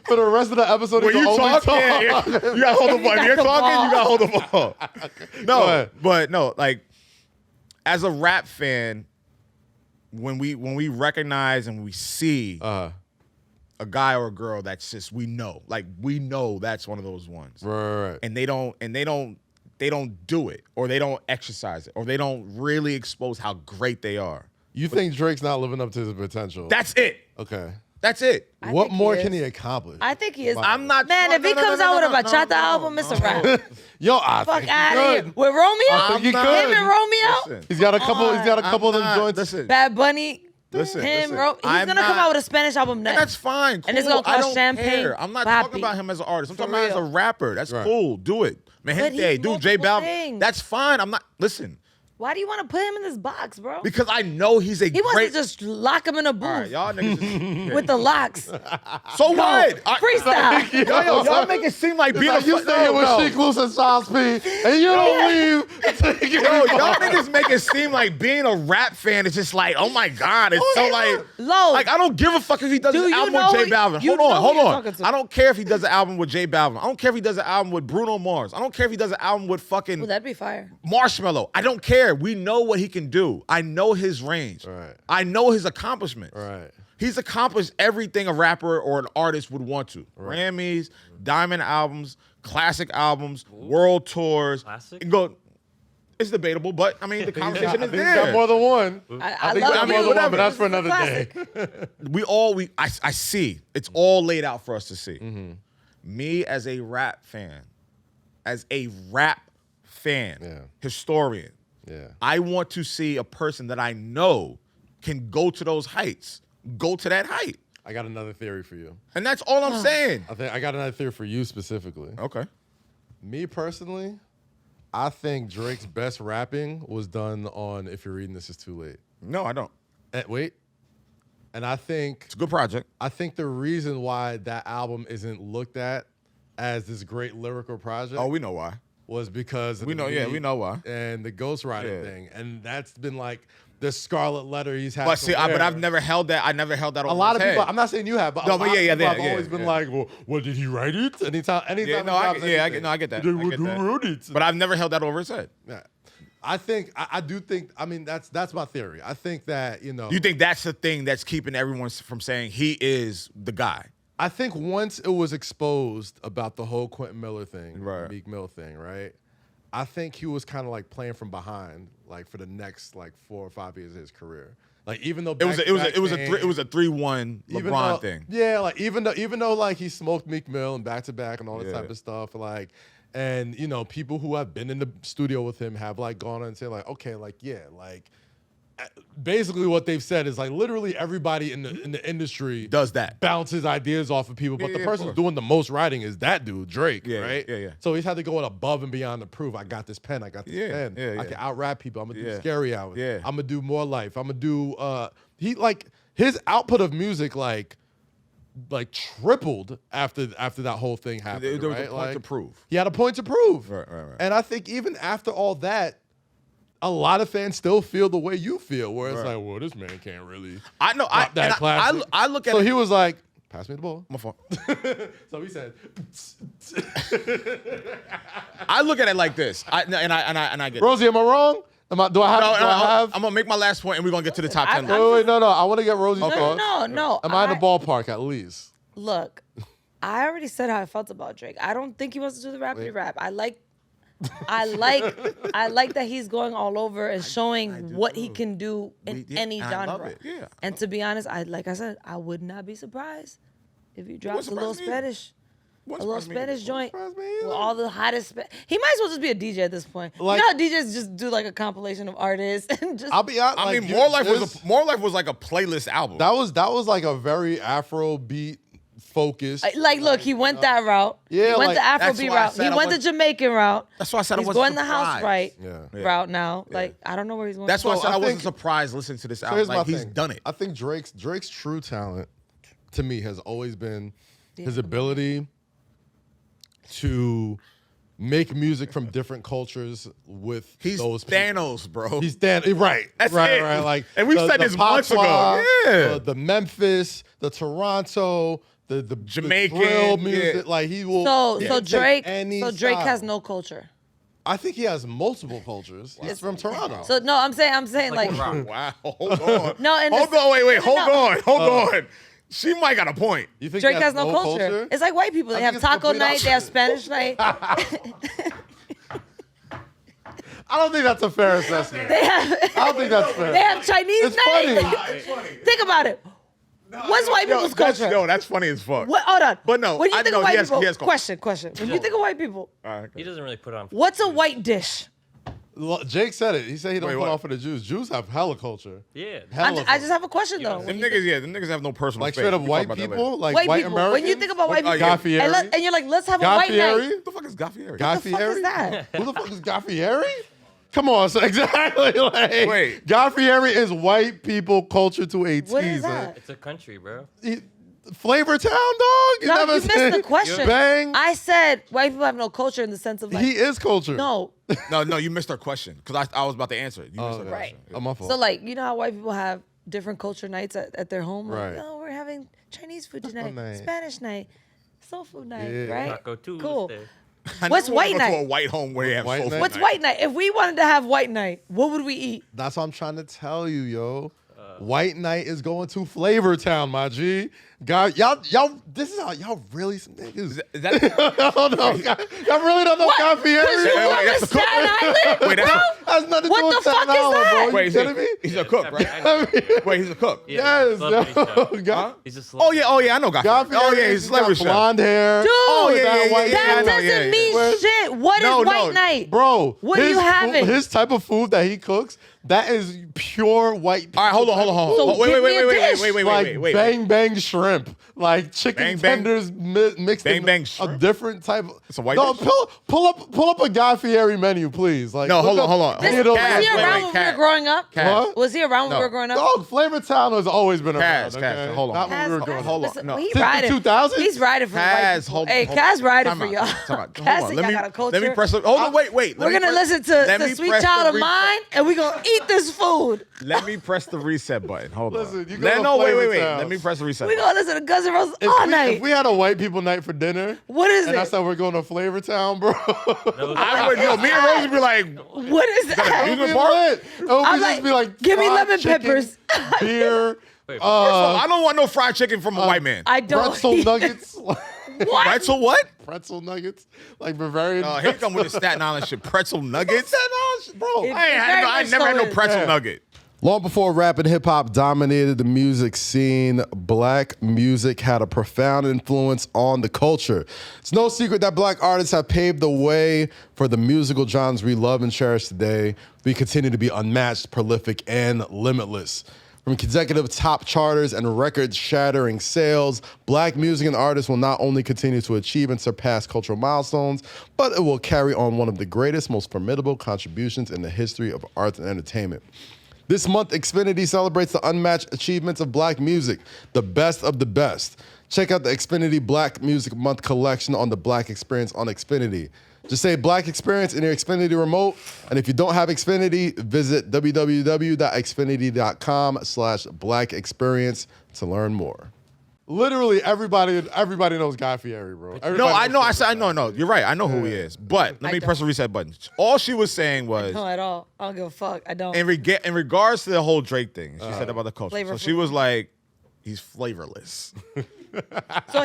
for the rest of the episode. when you you only talk, talk. yeah, you gotta hold the ball. If you're the talking, ball. you gotta hold the ball. Go No, ahead. but no, like as a rap fan, when we recognize and we see a guy or a girl that's just we know that's one of those ones, Right. and they don't do it, or they don't exercise it, or they don't really expose how great they are. You think Drake's not living up to his potential? That's it. Okay. That's it. What think he more is. can he accomplish? I think he is. I'm not. Man, if he comes out with a bachata album, it's a wrap. Yo, I Fuck think he out of here. could. With Romeo? I think he I'm not- could. Him and Romeo? Listen, He's got a couple. He's got a couple of them I'm not- joints. Listen, Bad Bunny? Listen, Him, listen. He's I'm gonna come not- out with a Spanish album and next. that's fine. Cool. And it's gonna I cost don't champagne. care. I'm not Papi. talking about him as an artist. I'm For talking about him as a real. rapper. That's Right. cool. Do it. But Mahente, he's do J multiple Balvin. things. That's fine. I'm not. Listen. Why do you want to put him in this box, bro? Because I know he's a He wants great. to just lock him in a booth All right, y'all niggas. with the locks. So what? Freestyle. Y'all make it seem like being Like you stay with Sheik Loose and Styles P, and you don't leave. Until you get Y'all niggas make it seem like being a rap fan is just like, oh my God, it's so like, Low. like I don't give a fuck if he does Do an you album know with J who- Balvin. you Hold know on, who hold you're on. talking to. I don't care if he does an album with J Balvin. I don't care if he does an album with Bruno Mars. I don't care if he does an album with fucking Well, that'd be fire. Marshmello. I don't care. We know what he can do. I know his range. Right. I know his accomplishments. Right. He's accomplished everything a rapper or an artist would want to. Grammys, diamond albums, classic albums, world tours. Classic? And go. It's debatable, but I mean the conversation I is think he's got there. more than one. I think love he's got more you. than one, but that's for It's a another day. classic. I see. It's all laid out for us to see. Mm-hmm. Me as a rap fan, Yeah. historian, Yeah. I want to see a person that I know can go to those heights, go to that height. I got another theory for you. And that's all I'm saying. I got another theory for you specifically. Okay. Me personally, I think Drake's best rapping was done on If You're Reading This Is Too Late. No, I don't. Wait. And I think It's a good project. the reason why that album isn't looked at as this great lyrical project Oh, we know why. was because of We the know, yeah, beat we know why. and the ghostwriting Yeah. thing. And that's been like the scarlet letter he's had. But to see, but wear. I've never held that. I never held that over A lot of his people. head. I'm not saying you have, but No, a but lot yeah, of yeah, people have yeah, always been yeah. like, well, did he write it? Anytime Yeah, he no, drops I anything, get that. They I would get do that. wrote it. But I've never held that over his head. Yeah. I do think. I mean, that's my theory. I think that You think that's the thing that's keeping everyone from saying he is the guy? I think once it was exposed about the whole Quentin Miller thing, Right. Meek Mill thing, right? I think he was kind of like playing from behind, like for the next like 4 or 5 years of his career. Like even though It was a 3-1 LeBron thing. Yeah, like even though like he smoked Meek Mill and back to back and all that Yeah. type of stuff, like, and you know people who have been in the studio with him have like gone on and said like, okay, like yeah, like basically what they've said is like literally everybody in the industry Does that. bounces ideas off of people, but Yeah, the of person course. doing the most writing is that dude, Drake, Yeah, right? yeah, yeah. So he's had to go above and beyond to prove I got this pen, I got this Yeah, pen. yeah, I yeah. can out rap people. I'm gonna do Yeah. scary hours. Yeah. I'm gonna do more life. I'm gonna do he like his output of music like tripled after that whole thing happened. There was right? a point to prove. He had a point to prove. Right. And I think even after all that, a lot of fans still feel the way you feel, where it's Right. like, well, this man can't really I know. drop that classic. I look at so it. he was like, pass me the ball. My fault. So he said, I look at it like this. I get it. Rosie, am I wrong? Do I have? I'm gonna make my last point, and we're gonna get to the top 10. Wait, no. I want to get Rosie's thoughts. No. Am I in the ballpark at least? Look, I already said how I felt about Drake. I don't think he wants to do the rappity rap. I like that he's going all over and showing what he can do in any and I genre. love it, yeah. And to be honest, like I said, I would not be surprised if he drops a little surprise me? Spanish. Wouldn't A little surprise me either. Spanish joint surprise me with either. all the hottest. He might as well just be a DJ at this point. Like- you know how DJs just do like a compilation of artists and just. I'll be honest. I like, mean, you- More Life there's- was like a playlist album. That was like a very Afro beat focused. Like, look, he went that route. Yeah, he went like, the that's Afrobeat why I route. said He I went the was- Jamaican route. That's why I said I he's wasn't going the house surprised. right Yeah. route now. Like, I don't know where he's going. That's why I So said I I wasn't think- surprised listening to this So album. here's my Like, he's thing. done it. I think Drake's true talent, to me, has always been his ability to make music from different cultures with He's those people. Thanos, bro. He's right. That's right, it. right. Like, And we've said this months ago. patois, Yeah. the Memphis, the Toronto, the Jamaican, the drill yeah. music. Like he will. So he'll take Drake. any So Drake style. has no culture. I think he has multiple cultures. He's from Toronto. So no, I'm saying like. Wow. Hold on. No, and hold this- on. Wait. Hold No. on. Hold on. She might got a point. you think Drake he has no culture. It's like white people. They I have think it's taco complete night. They have opposite. Spanish night. I don't think that's a fair assessment. They have. I don't think that's fair. They have Chinese It's night. funny. Think about it. What's white people's culture? That's funny as fuck. What? Hold on. But no, When you I think know of white he has- people, he has culture. question. When you think of white people, All right, He doesn't really put on. what's a white dish? Jake said it. He said he don't Wait, put what? on for the Jews. Jews have hella culture. Yeah. Hella I just have a question though. Them When you niggas, them niggas have no personal like space. straight up We white talk about that people, later. like white white people. Americans. When you think about white Oh, people, yeah. Guy Fieri. and you're like, let's have a white Fieri? night. What the fuck is Guy Fieri? Guy the fuck is Fieri? that? Who the fuck is Guy Fieri? Come on, so exactly. Like, Wait. Guy Fieri is white people culture to a T. What is son. that? It's a country, bro. Flavor Town, dog. No, you missed seen the question. Bang. I said white people have no culture in the sense of like. He is culture. No. No, you missed her question because I was about to answer it. You missed her okay. question. Right. Oh, my fault. So like, you know how white people have different culture nights at their home? Like, Right. oh, we're having Chinese food tonight, night. Spanish night, soul food night, Yeah. right? Taco Tuesday. Cool. I What's never wanna white go night? To a white home where you have White soul night? food What's night. white night? If we wanted to have white night, what would we eat? That's what I'm trying to tell you, yo. White Night is going to Flavor Town, my G. God, y'all, this is how y'all really some niggas. Is that I don't know. Y'all really don't know Guy Fieri. Because you wait, live in that's the cook. Staten Island, Wait, that's bro? Has nothing to What do with the fuck Staten is Island, that? bro. You Wait, kidding me? he's a cook, right? Wait, he's a cook. Yes, celebrity yo. chef. Guy- He's a Oh celebrity. yeah, I know Guy Guy Fieri. Oh Fieri, yeah, he's a celebrity got chef. blonde hair. Dude, Oh, yeah, that yeah, white yeah, hair. That I know, doesn't yeah, mean yeah. shit. What is No, white no. night? Bro, What are you having? His type of food that he cooks, that is pure white people. All right, hold on. So Wait, give wait, me a wait, dish. wait, wait, Like wait, wait. bang bang shrimp, like chicken Bang, bang. tenders mixed Bang, in bang a shrimp? different type of. It's a white No, dish? pull up a Guy Fieri menu, please. Like No, look hold on, up hold on. any of Was those- Cass, he wait, around wait, when we Cass. were growing up? Cass. What? Was he around when No. we were growing up? Dog, Flavor Town has always been around. Kaz, okay? hold on. Not when we were Kaz, growing up. hold on. listen, No. He's Since the riding. 2000s? He's riding for white Kaz, people. hold Hey, hold- Kaz riding time for out, y'all. time out. Kaz Hold on. think I got a culture. Let me press the. Hold on, wait. We're Let me gonna press- listen let to me Sweet press the Child of re- Mine, and we're gonna eat this food. Let me press the reset button. Hold Listen, on. you go to No, wait. Flavor Town. Let me press the reset We're button. gonna listen to Guns N' Roses If all we, night. if we had a white people night for dinner, What is and I it? said we're going to Flavor Town, bro. I would, yo, me and Rose would be like, What is that? You It would be bar? lit. It would I'm just be like give me fried lemon chicken, peppers. beer, Wait, I don't want no fried chicken from a white man. I don't. pretzel nuggets. What? Pretzel what? Pretzel nuggets, like Bavarian. Here you come with the Staten Island shit. Pretzel nuggets? Staten Island shit, bro. It- I never had no pretzel Yeah. nugget. Long before rap and hip hop dominated the music scene, black music had a profound influence on the culture. It's no secret that black artists have paved the way for the musical genres we love and cherish today. We continue to be unmatched, prolific, and limitless. From consecutive top charters and record-shattering sales, black music and artists will not only continue to achieve and surpass cultural milestones, but it will carry on one of the greatest, most formidable contributions in the history of arts and entertainment. This month, Xfinity celebrates the unmatched achievements of black music, the best of the best. Check out the Xfinity Black Music Month collection on the Black Experience on Xfinity. Just say Black Experience in your Xfinity remote, and if you don't have Xfinity, visit www.xfinity.com/Black Experience to learn more. Literally, everybody knows Guy Fieri, bro. No, I know. No. You're right. I know who he is. But let me press the reset button. All she was saying was, No, at all. I don't give a fuck. I don't. in regards to the whole Drake thing, she said about the culture. So Flavorful. she was like, he's flavorless. So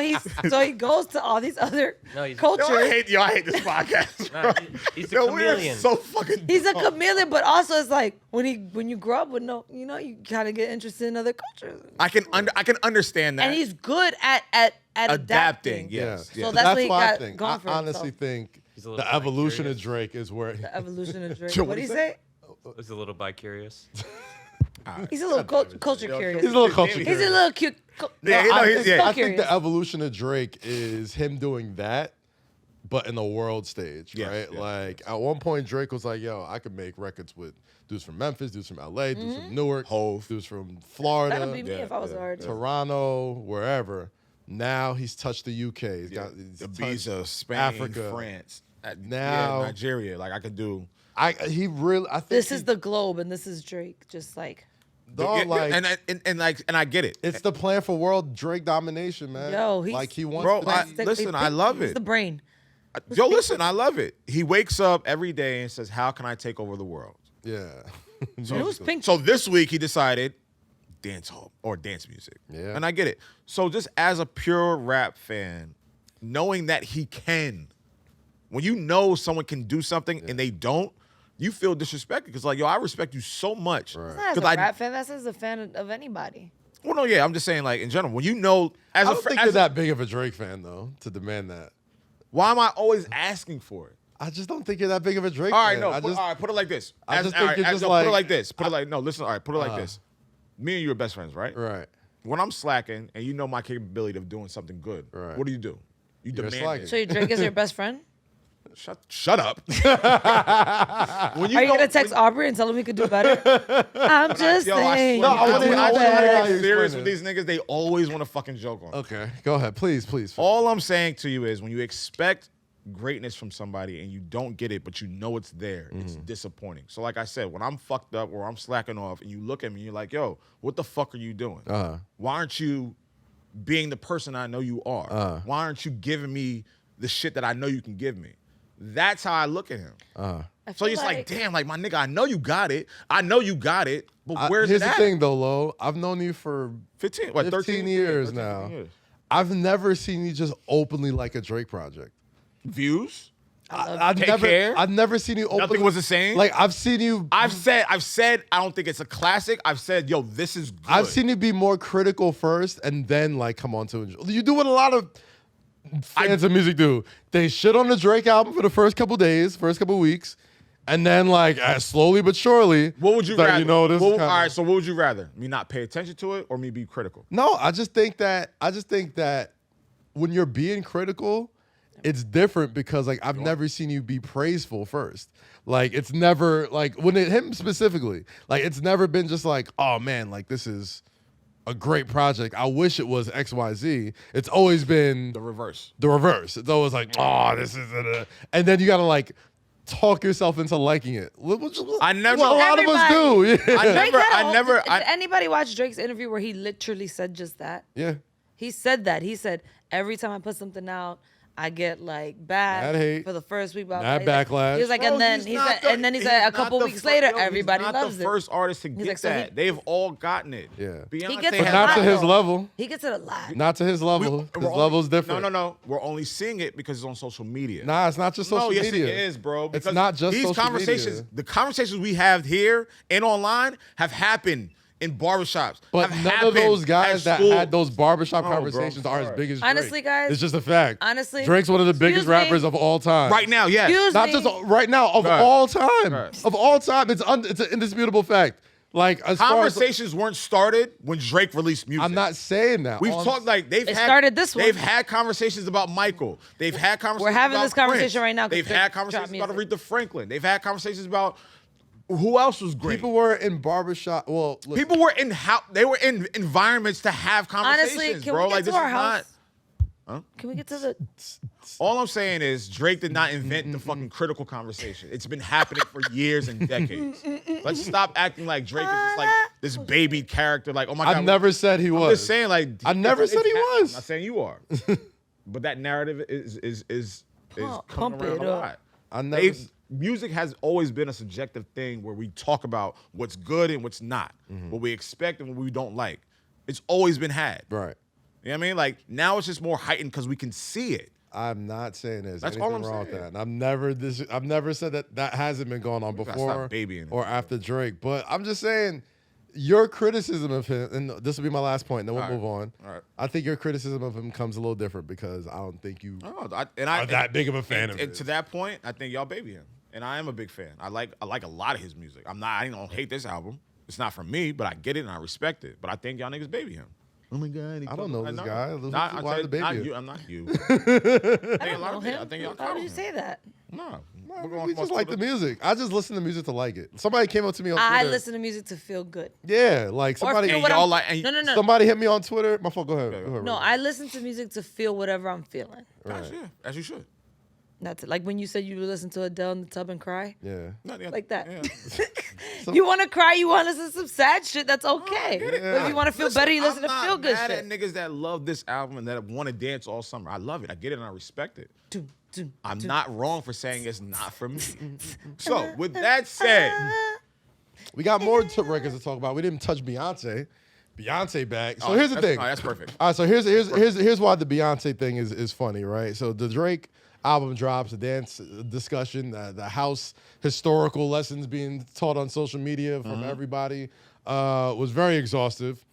he goes to all these other No, he's- cultures. I hate this podcast. Nah, he's a Yo, we're chameleon. so fucking He's a dumb. chameleon, but also it's like when you grow up with you kind of get interested in other cultures. I can understand that. And he's good at adapting. Yes. So yes. that's what he why I got think. going I for honestly himself. think He's a little the evolution of bi-curious. Drake is where The evolution of Drake. Yo, What what'd do he you say? say? He's a little bi-curious. He's a little culture curious. he's a little culture He's curious. a little cute. Yeah, I, he's- think, yeah. I think Curious. the evolution of Drake is him doing that, but in the world stage, Yes, right? yes, Like at one point, Drake was like, "Yo, I could make records with dudes from Memphis, dudes from LA, dudes from Newark, Hove. dudes from Florida, That'd be me if I was yeah, an artist. Toronto, wherever." Now he's touched the UK. He's got he's touched Ibiza, Spain, Africa. France. Now- Nigeria. Like I could do. I think This is the globe, and this is Drake. Just like, dog, like and I get it. it's the plan for world Drake domination, man. Yo, he's- like he wants Bro, to be- I- listen, I love he's it. the brain. Yo, listen, I love it. He wakes up every day and says, "How can I take over the world?" yeah. Who's Pink? So this week he decided dance hall or dance music. Yeah. And I get it. So just as a pure rap fan, knowing that he can, when you know someone can do something and they don't, you feel disrespected because like, yo, I respect you so much. Right. That's not as 'Cause a I- rap fan. That's as a fan of anybody. Well, no, yeah, I'm just saying like in general, when you know as I a don't fr- think as you're a- that big of a Drake fan though to demand that. why am I always asking for it? I just don't think you're that big of a Drake All right, fan. no, I just, all right, put it like this. I just all think right, you're just no, like- put it like this. Put it like no, listen, all right, put it like this. Me and you are best friends, right? right. When I'm slacking and you know my capability of doing something good, Right. what do? You You're demand slacking. it. So Drake is your best friend? Shut up. When Are you go- gonna text Aubrey and tell him he could do better? I'm just Yo, I saying. swear, No, I wanna- when I wanna hear how you get serious explain with these niggas, they always want to fucking joke on. Okay, go ahead, please. All I'm saying to you is when you expect greatness from somebody and you don't get it, but you know it's there, it's disappointing. So like I said, when I'm fucked up or I'm slacking off and you look at me and you're like, yo, what the fuck are you doing? Why aren't you being the person I know you are? Why aren't you giving me the shit that I know you can give me? That's how I look at him. So he's like, damn, like my nigga, I know you got it. But where's Here's it the at? thing, though, Lo. I've known you for 15 15 years now. I've never seen you just openly like a Drake project. Views? I've Take never, care. I've never seen you openly. Nothing was the same? Like I've seen you. I've said I don't think it's a classic. I've said, yo, this is good. I've seen you be more critical first, and then like come on to enjoy. You do what a lot of fans of music do. They shit on the Drake album for the first couple days, first couple weeks, and then like slowly but surely. What would you like, rather? You know, this is all kinda, right, so what would you rather? Me not pay attention to it or me be critical? No, I just think that when you're being critical, it's different because like I've never seen you be praiseful first. Like it's never like when him specifically, like it's never been just like, oh man, like this is a great project. I wish it was XYZ. It's always been The reverse. It's always like, oh, this isn't a, and then you gotta like talk yourself into liking it. I never- What a lot of us do. Yeah. Did anybody watch Drake's interview where he literally said just that? Yeah. He said that. He said, every time I put something out, I get like bad Mad hate. for the first week. But Mad he's like- backlash. He was like, Bro, and then he's he not said, the- and then he he's said a not couple the weeks fir- later, yo, everybody he's loves not the it. first artist to He's get like, so he- that. They've all gotten it. Yeah. He Beyonce gets has it a Not lot, to his though. level. He gets it a lot. Not to his level. His We're level's only- different. No. We're only seeing it because it's on social media. Nah, it's not just social No, yes, media. it is, bro. It's Because not just these social conversations. media. The conversations we have here and online have happened in barbershops. But have none of happened those at guys that school. had those barbershop Oh, bro, conversations are as sorry. big as Drake. Honestly, guys, It's just a fact. honestly, Drake's one of the biggest excuse me. rappers of all time. Right now, yes. Excuse Not me. just right now, of Right. all time. Right. Of all time. It's an indisputable fact. Like, as far as, Conversations weren't started when Drake released music. I'm not saying that. We've All I'm talked like they've It had. started this one. They've had conversations about Michael. They've had conversations. We're having about this conversation Prince. right now 'cause They've Drake had dropped conversations about music. Aretha Franklin. They've had conversations about who else was great. People were in barbershop. Well, listen, People were in they were in environments to have conversations, Honestly, can bro. we get Like to this our is house? not. Can we get to the? All I'm saying is Drake did not invent the fucking critical conversation. It's been happening for years and decades. Let's stop acting like Drake is just like this baby character. Like, oh my god, I've never said he I'm was. just saying, like, I never said he was. I'm not saying you are, but that narrative is Pump coming around it a up. lot. I never. Music has always been a subjective thing where we talk about what's good and what's not, what we expect and what we don't like. It's always been had. Right. You know what I mean? Like now it's just more heightened because we can see it. I'm not saying there's That's anything all I'm wrong with saying. that. And I've never said that hasn't been going on gotta before stop babying it. or after Drake. But I'm just saying your criticism of him, and this will be my last point, and then we'll All right. move on. All right. I think your criticism of him comes a little different because I don't think you Oh, are that big of a fan of and his. to that point, I think y'all baby him, and I am a big fan. I like a lot of his music. I don't hate this album. It's not for me, but I get it and I respect it. But I think y'all niggas baby him. Oh my god, I don't know this guy. Nah, Why the baby not him? you. I'm not you. I don't know I him. think y'all Why would cover you him. say that? No, We just like the music. I just listen to music to like it. Somebody came up to me on Twitter. I listen to music to feel good. Yeah, like somebody. feel And what y'all I'm- like and No. Somebody hit me on Twitter. My fault. Go ahead. Go ahead. No, Ray. I listen to music to feel whatever I'm feeling. Gosh, yeah, as you should. That's it. Like when you said you would listen to Adele in the tub and cry. Yeah. No, yeah, Like that. yeah. You want to cry, you want to listen to some sad shit, that's okay. get it. But if you want to feel better, you listen I'm to not feel good mad shit. at niggas that love this album and that want to dance all summer. I love it. I get it and I respect it. I'm not wrong for saying it's not for me. So, with that said, We got more records to talk about. We didn't touch Beyonce. Beyonce back. So Oh, here's the that's- thing. oh, that's perfect. All right, so here's why the Beyonce thing is funny, right? So the Drake album drops, the dance discussion, the house historical lessons being taught on social media from everybody was very exhaustive.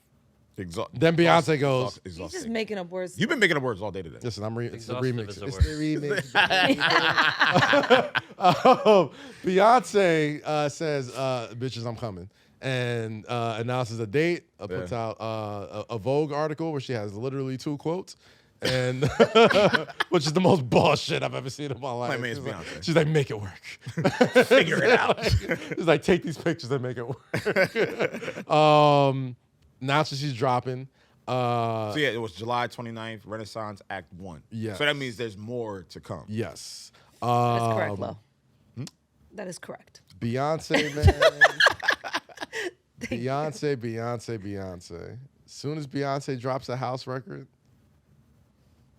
Then Beyonce goes, He's just making up words. You've been making up words all day today. listen, it's the Exhaustive remix. is a It's word. the remix. Beyonce says, bitches, I'm coming. And announces a date, puts out a Vogue article where she has literally 2 quotes. And which is the most boss shit I've ever seen in my life. I mean, it's she's, like, Beyonce. she's like, make it work. Figure it out. She's like, take these pictures and make it work. Now she's dropping. So yeah, it was July 29th, Renaissance Act 1. Yes. So that means there's more to come. Yes. That's correct, Lo. That is correct. Beyonce, man. Beyonce. As soon as Beyonce drops a house record,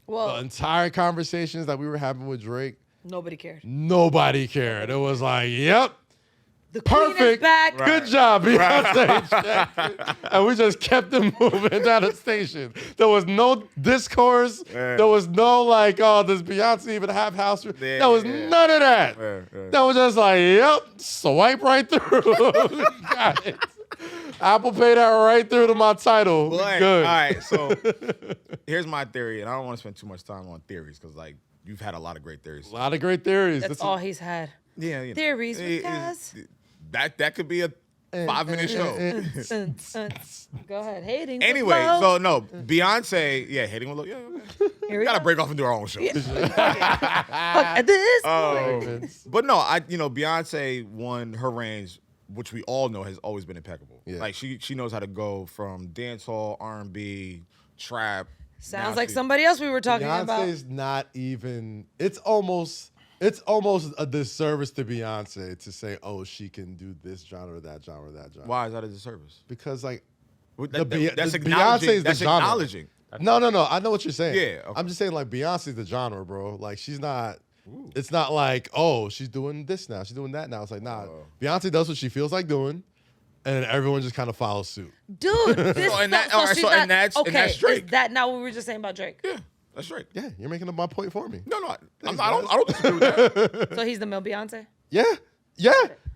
the Well, entire conversations that we were having with Drake, nobody cared. nobody cared. It was like, yep, The queen is perfect. back. Good job, Beyonce. And we just kept it moving down the station. There was no discourse. There was no like, oh, does Beyonce even have house? There was none of that. That was just like, yep, swipe right through. Got it. Apple Pay that right through to my title. But, Good. all right, so here's my theory, and I don't want to spend too much time on theories because like you've had a lot of great theories. A lot of great theories. That's all he's had. Yeah, you know. Theories with Kaz. That could be a 5-minute show. Go ahead, hating. Anyway, with Lo. so no, Beyonce, hating with Lo. Yeah, okay. Here we Gotta go. break off and do our own show. Fuck at this. But no, Beyonce won her range, which we all know has always been impeccable. Yeah. Like she knows how to go from dancehall, R&B, trap. Sounds now like she- somebody else we were talking about. Beyonce's not even. It's almost a disservice to Beyonce to say, oh, she can do this genre, that genre, that genre. Why is that a disservice? Because like That's the acknowledging. Beyonce's the That's genre. acknowledging. No. I know what you're saying. Yeah, okay. I'm just saying like Beyonce's the genre, bro. Like she's not. It's not like, oh, she's doing this now, she's doing that now. It's like, nah, Beyonce does what she feels like doing, and then everyone just kind of follows suit. Dude, this So, and that- so all right, she's so- not, and that's- and okay, that's Drake. Is that not what we were just saying about Drake? Yeah, that's right. Yeah, you're making up my point for me. No, I don't disagree with that. So he's the male Beyonce? Yeah.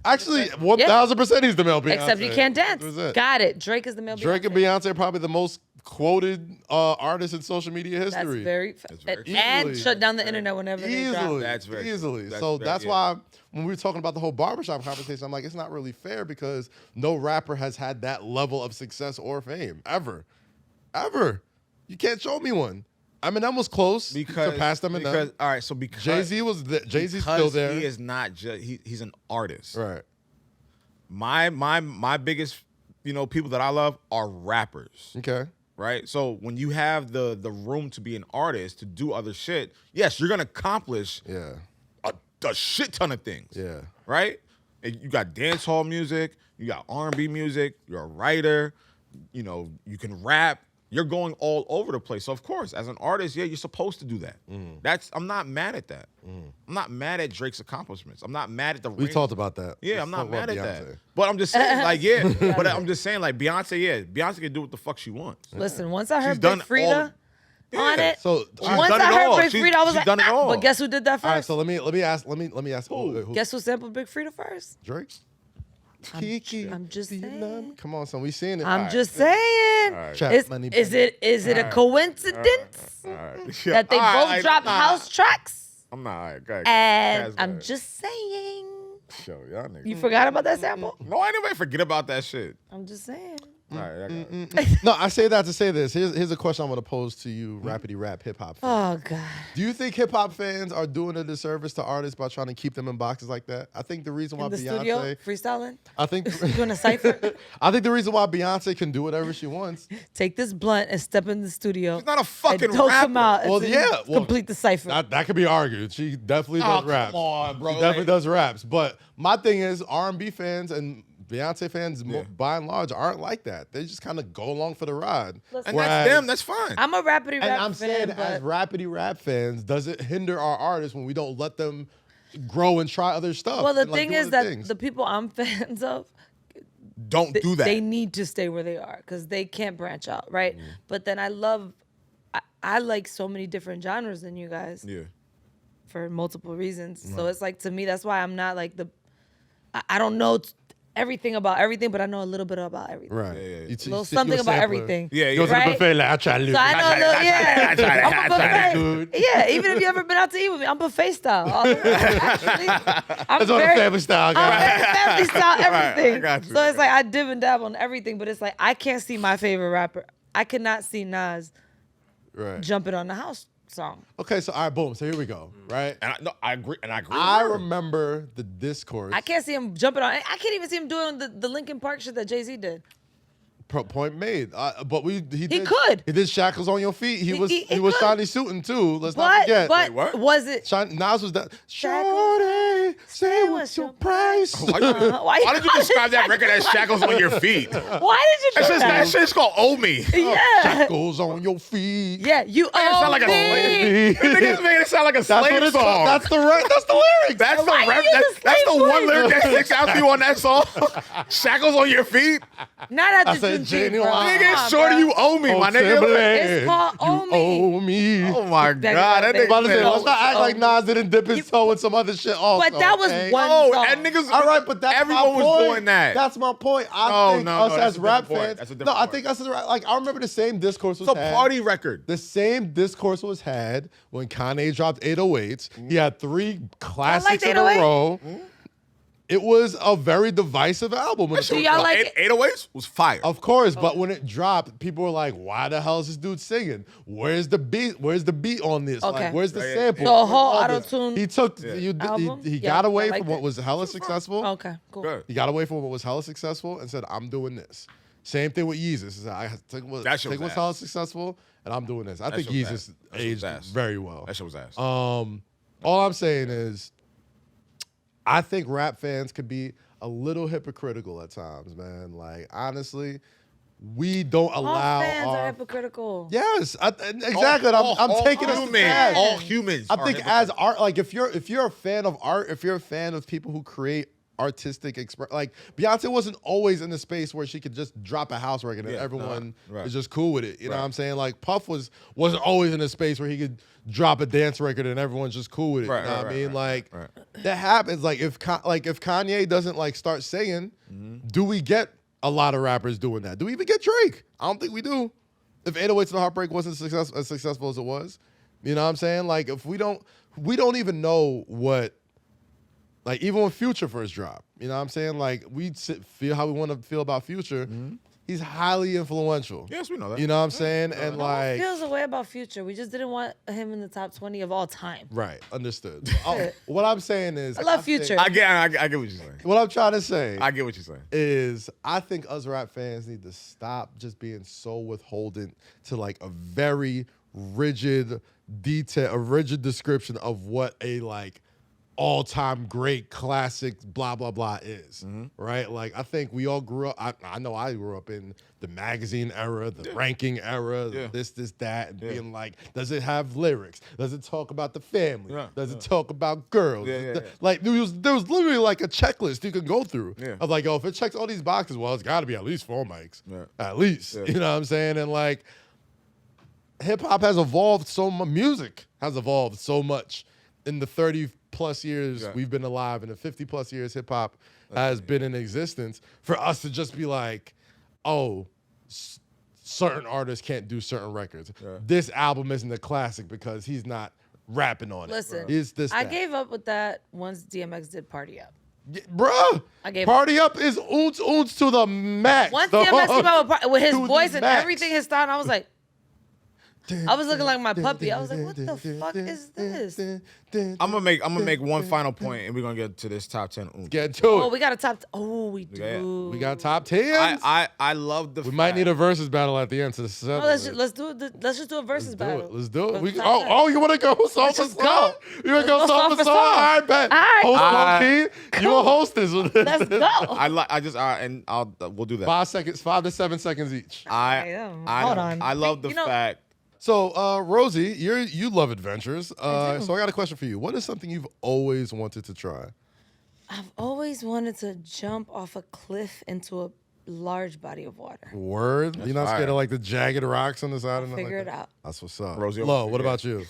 Actually, 1,000% he's the male Beyonce. Except he can't dance. That was it. Got it. Drake is the male Drake Beyonce. and Beyonce are probably the most quoted artists in social media That's history. very, very true. and Easily. shut down the internet whenever they drop. Easily. That's very true. Easily. That's So very- that's yeah. why when we were talking about the whole barbershop conversation, I'm like, it's not really fair because no rapper has had that level of success or fame ever. You can't show me one. Eminem was close. Surpassed Eminem. Because all right, so because Jay-Z's still there. He is not just he's an artist. Right. My biggest people that I love are rappers. Okay. Right? So when you have the room to be an artist, to do other shit, yes, you're gonna accomplish Yeah. a shit ton of things. Yeah. Right? And you got dance hall music, you got R&B music, you're a writer, you can rap. You're going all over the place. So of course, as an artist, yeah, you're supposed to do that. I'm not mad at that. I'm not mad at Drake's accomplishments. I'm not mad at the We range. talked about that. Yeah, Let's I'm not talk about mad at Beyonce. that. But I'm just saying, I'm just saying, like, Beyonce can do what the fuck she wants. Listen, once I heard She's done Big Frida on Yeah. it, So once done it I heard all. Big She's- Frida, I was she's like, done it all. but guess who did that all right, first? so let me ask who? Guess who sampled Big Frida first? Drake? Kiki. I'm just do you saying. love me? Come on, son. We seen it. I'm just saying. Trap Is, money, is baby. it a coincidence that they both dropped house tracks? I'm not. All right, go ahead. And Kaz, I'm go ahead. just saying. Yo, y'all niggas. You forgot about that sample? No, I didn't forget about that shit. I'm just saying. All right, I got it. No, I say that to say this. Here's a question I want to pose to you, rapidy rap hip hop fans. Oh God. Do you think hip hop fans are doing a disservice to artists by trying to keep them in boxes like that? I think the reason why In the Beyonce, studio, freestyling, I think, doing a cipher. I think the reason why Beyonce can do whatever she wants. Take this blunt and step in the studio. She's not a fucking and don't come rapper. out. Well, until yeah, you complete the cipher. That could be argued. She definitely does raps. Come on, bro. She definitely does raps. But my thing is, R&B fans and Beyonce fans, by and large, aren't like that. They just kind of go along for the ride. Listen. And that's them. That's fine. I'm a rapidy rap And I'm fan, saying, but as rapidy rap fans, does it hinder our artists when we don't let them grow and try other stuff? well, the and, like, thing do is other that things? the people I'm fans of, Don't do that. they need to stay where they are because they can't branch out, right? But then I like so many different genres than you guys yeah. for multiple reasons. So it's like, to me, that's why I'm not like I don't know everything about everything, but I know a little bit about everything. Right. Yeah. You Little something about everything. Yeah, yeah. Go to the Right? buffet, like, I try to live. So I know a little, yeah. I tried it, I'm I a tried it, buffet. Yeah, even if you ever been out to eat with me, I'm buffet style. Actually, I'm That's on the family style, I'm guys. very family style everything. I got you. So it's like I dib and dab on everything, but it's like I can't see my favorite rapper. I cannot see Nas Right. jumping on the house song. Okay, so all right, boom. So here we go. Right. And I agree. And I agree. I with her. remember the discourse. I can't see him jumping on. I can't even see him doing the Linkin Park shit that Jay-Z did. Point made. But he could. He did Shackles on Your Feet. He was could. shiny suiting too. Let's not forget. But Wait, what? was it? Nas was that. Shackles. Shorty, say what's your price? Why did you describe that record as Shackles on Your Feet? Why did you do That that? shit's called Owe Me. Yeah. Shackles on your feet. Yeah, you It sound like a me. slave. Niggas made it sound like a slave song. That's the lyrics. That's Why you use the that's the slave one voice? lyric that sticks out to you on that song. Shackles on your feet. Not I after said Juneteenth, genuine. bro. Nigga, Come Nigga, on, shorty, bro. you owe me, my nigga. It's called Owe Me. Owe me. Oh my Back god, it that up, nigga. About to say, let's not act Oh. like Nas didn't dip his toe in some other shit also. But that was okay? one Oh, song. and niggas. All right, but that's everyone my was point. doing that. That's my point. I No, think no, us no, that's as a rap different point. fans. That's a No, different I point. think us as like I remember the same discourse was It's a had. party record. The same discourse was had when Kanye dropped 808s. He had 3 classics in a 808s. row. It was a very divisive album. When it Do came y'all out. like it? 808s was fire. Of course, but when it dropped, people were like, "Why the hell is this dude singing? Where's the beat? Where's the beat on this? Okay. Like, where's the Yeah. sample?" So a whole All this. auto-tune He took album? he Yeah, got away I liked from what it. was hella successful. Okay, cool. Good. He got away from what was hella successful and said, "I'm doing this." Same thing with Yeezus. He said, I think That shit was what's ass. hella successful, and I'm doing this. I think shit was Yeezus ass. That shit aged was ass. very well. That shit was ass. All I'm saying is, I think rap fans could be a little hypocritical at times, man. Like, honestly, we don't All allow fans are our... hypocritical. Yes, exactly. and I'm taking us to humans. that. All humans. I are think as hypocritical. art, like if you're a fan of art, if you're a fan of people who create artistic like Beyonce wasn't always in the space where she could just drop a house record and Yeah, everyone right. is just cool with it. You know Right. what I'm saying? Like Puff wasn't always in a space where he could drop a dance record and everyone's just cool with it. Right, you know what I right, mean? right, Like right. that happens. Like if Kanye doesn't like start singing, do we get a lot of rappers doing that? Do we even get Drake? I don't think we do. If 808s and Heartbreak wasn't as successful as it was, you know what I'm saying? Like if we don't even know what. Like, even when Future first dropped, you know what I'm saying? Like, feel how we want to feel about Future. He's highly influential. Yes, we know that. You know what I'm saying? And, No one like, feels a way about Future. We just didn't want him in the top 20 of all time. right, understood. What I'm saying is... I love Future. I get what you're saying. What I'm trying to say I get what you're saying. is I think us rap fans need to stop just being so withholding to, like, a very rigid description of what a, like, all-time great classic blah blah blah is, right? Like I think we all grew up. I know I grew up in the magazine era, the ranking era, this that, and being like, does it have lyrics? Does it talk about the family? Yeah, Does it talk about girls? Yeah. Like there was literally like a checklist you could go through Yeah. of like, oh, if it checks all these boxes, well, it's got to be at least 4 mics, Yeah. at least. Yeah. You know what I'm saying? And like, hip hop has evolved so much. Music has evolved so much in the 30+ years we've been alive, and the 50+ years hip hop has been in existence. For us to just be like, oh, certain artists can't do certain records. Yeah. This album isn't a classic because he's not rapping on it. Listen, He's this. I that. gave up with that once DMX did Party Up. Bruh, I gave Party Up is Oontz Oontz to the max. Once dog. DMX came out with his To the voice and max. everything, his style, and I was like, I was looking like my puppy. I was like, what the fuck is this? I'm gonna make one final point, and we're gonna get to this top 10. Get to it. Oh, we got a top. We do. Yeah. We got top 10. I love the. We might need a versus battle at the end to settle No, let's it. just do a versus battle. Let's do it. Let's We, top oh, you want to go song for just song? go. You want to go Let's song go for song song? for All song. right, bet. All right. Host low-key. You a hostess with this. Let's go. We'll do that. 5 to 7 seconds each. Hold on. I love the fact. So, Rosie, you love adventures. So I got a question for you. What is something you've always wanted to try? I've always wanted to jump off a cliff into a large body of water. Word? You're not scared fire. of like the jagged rocks on the side? Figure it out. That's what's up. Rosie, Lo, what about you?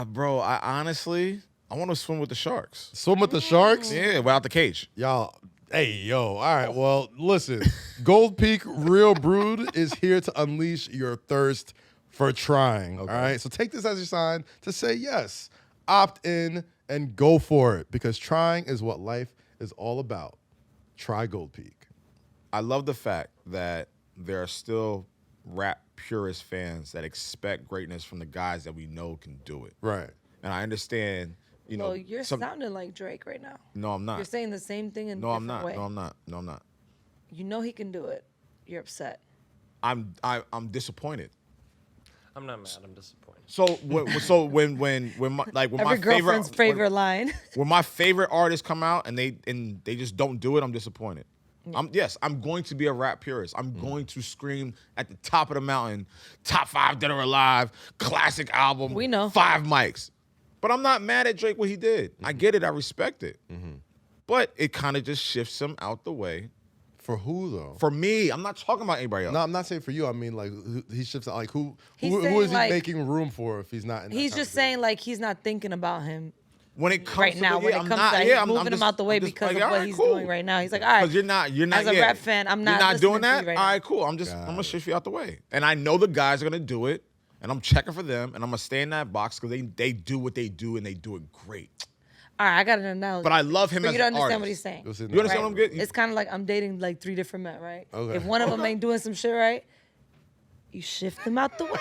Bro, I honestly want to swim with the sharks. Swim with the sharks? Yeah, without the cage. Y'all, hey, yo. All right, well, listen. Gold Peak Real Brood is here to unleash your thirst for trying, all right? So take this as your sign to say yes. Opt in and go for it because trying is what life is all about. Try Gold Peak. I love the fact that there are still rap purist fans that expect greatness from the guys that we know can do it. Right. And I understand, you know. Well, you're sounding like Drake right now. No, I'm not. You're saying the same thing in a No, I'm different not. way. No, I'm not. No, I'm not. You know he can do it. You're upset. I'm disappointed. I'm not mad. I'm disappointed. So when my, like when Every my girlfriend's favorite line. when my favorite artists come out and they just don't do it, I'm disappointed. I'm going to be a rap purist. I'm going to scream at the top of the mountain, top 5 Dead or Alive, classic album. We know. 5 mics. But I'm not mad at Drake what he did. I get it. I respect it. But it kind of just shifts him out the way. For who though? For me, I'm not talking about anybody else. No, I'm not saying for you. I mean, like he shifts out. Like who He's is saying, he like- making room for if he's not? In that He's type just of thing? saying like he's not thinking about him When it comes right to now. it, When yeah, it I'm comes not, to yeah, he's moving him out the way because of all what right, he's cool. doing right now. He's like, all right, Because you're not. as a yeah, rap fan, I'm not You're not doing listening to that. you right all now. right, cool. I'm gonna shift you out the way, and I know the guys are gonna do it, and I'm checking for them, and I'm gonna stay in that box because they do what they do and they do it great. all right, I got an analogy. But I love him for as you to an understand artist. what he's saying. You'll see You understand Right. what I'm getting? It's kind of like I'm dating like 3 different men, right? Okay. If one of them ain't doing some shit right, you shift them out the way.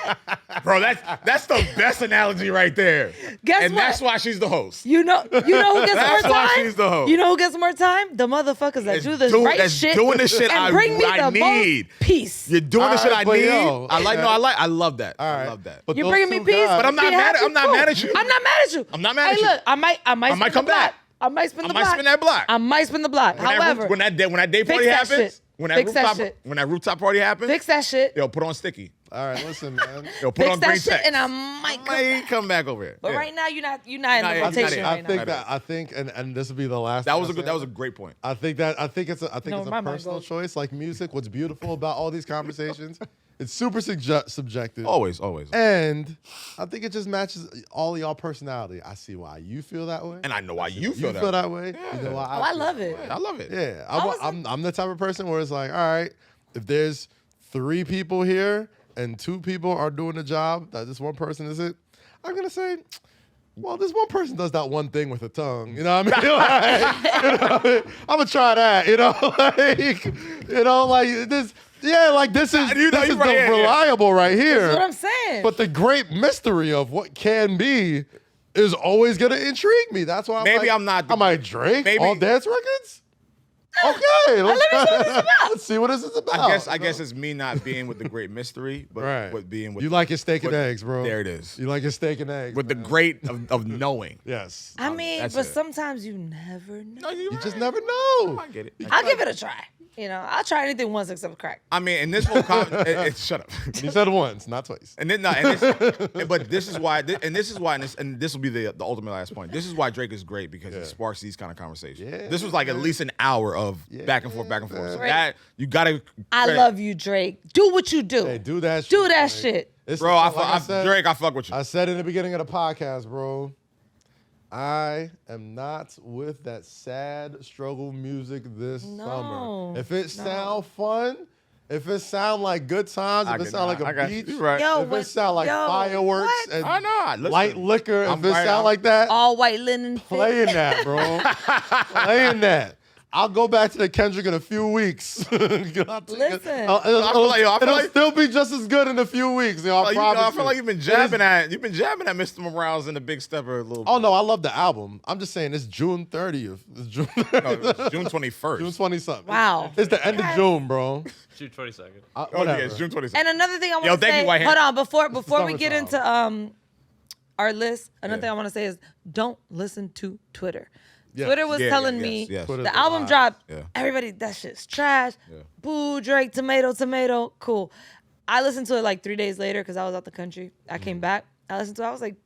Bro, that's the best analogy right there. Guess and what? that's why she's the host. You know who gets That's more why time? she's the host. You know who gets more time? The motherfuckers that do the right that's shit. doing the shit and bring me I the need. most peace. You're doing the shit I Alright, but need. yo, I love that. All right. I love that. But You're those bringing me two peace, guys- But I'm not be mad at- happy, I'm not cool. mad at you. I'm not mad at you. I'm not mad hey, at you. look, I might might spin come the block. back. I might spin the I might block. spin that block. I might spin the block. However, when that day fix party that happens, shit. when that Fix that rooftop shit. when that rooftop party happens, fix that shit. yo, put on sticky. All right, listen, man. Yo, put Fix on that green shit, text. and I might come back. come back over here. But Yeah. right now, you're not in Nah, the yeah, rotation I right think now. and this will be the last. That thing was I a good. say. That was a great point. I think it's a No, my mind personal goes. choice. Like music, what's beautiful about all these conversations, it's super subjective. Always. And I think it just matches all of y'all personality. I see why you feel that way. And I know why you feel that. You feel that way. You know why I feel love that it. way. I love it. Yeah, was I'm the type of person where it's like, all right, if there's 3 people here and 2 people are doing the job that this one person isn't, I'm gonna say, well, this one person does that one thing with a tongue. You know what I mean? Like, I'm gonna try that. Like this. Yeah, like this is You know, this you is right, the yeah, yeah. reliable right here. That's what I'm saying. But the great mystery of what can be is always gonna intrigue me. That's why Maybe like, I'm not the- Am I Drake? maybe- All dance records? Okay, let's see what this is about. I guess it's me not being with the great mystery, but right. but being with you like your steak and but- eggs, bro. There it is. You like your steak and eggs With the man. great of knowing. Yes. I mean, that's but it. sometimes you never know. No, You just never know. I get it. I'll give it a try. I'll try anything once except crack. I mean, in this whole shut up. You said once, not twice. And then but this is why, and this will be the ultimate last point. This is why Drake is great because he sparks these kind of conversations. Yeah. This was like at least an hour of back and forth. So Right. that you gotta. I love you, Drake. Do what you do. Hey, do that shit. Do that Drake. shit. It's- Bro. like I fuck with you. I said in the beginning of the podcast, bro, I am not with that sad struggle music this summer. If it sound fun, if it sound like good times, if it sound like a got you. beach, You right. Yo, if it sound like fireworks what? and I know. Listen, light liquor, I'm if it right, sound I'm- like that, All white linen. fit. playing that, bro. Playing that. I'll go back to the Kendrick in a few weeks. Listen. It'll like- still be just as good in a few weeks. I I promise feel like you've been jabbing at Mr. Morales and the Big Stepper a little bit. Oh no, I love the album. I'm just saying it's June 30th. It's June, No, it's June 21st. June 20 something. Wow. It's the end of June, bro. June 22nd. Oh, yeah, Whatever. it's June 22nd. And another thing I Yo, want to thank you, say, White hold Hand. on, before we get summertime. into our list, another Yeah. thing I want to say is don't listen to Twitter. Yes. Twitter was Yeah, telling yes, me yes. Twitter's the a album lie. dropped. Yeah. Everybody, that shit's trash. Yeah. Boo, Drake, tomato. Cool. I listened to it like 3 days later because I was out the country. I came back. I listened to it. I was like,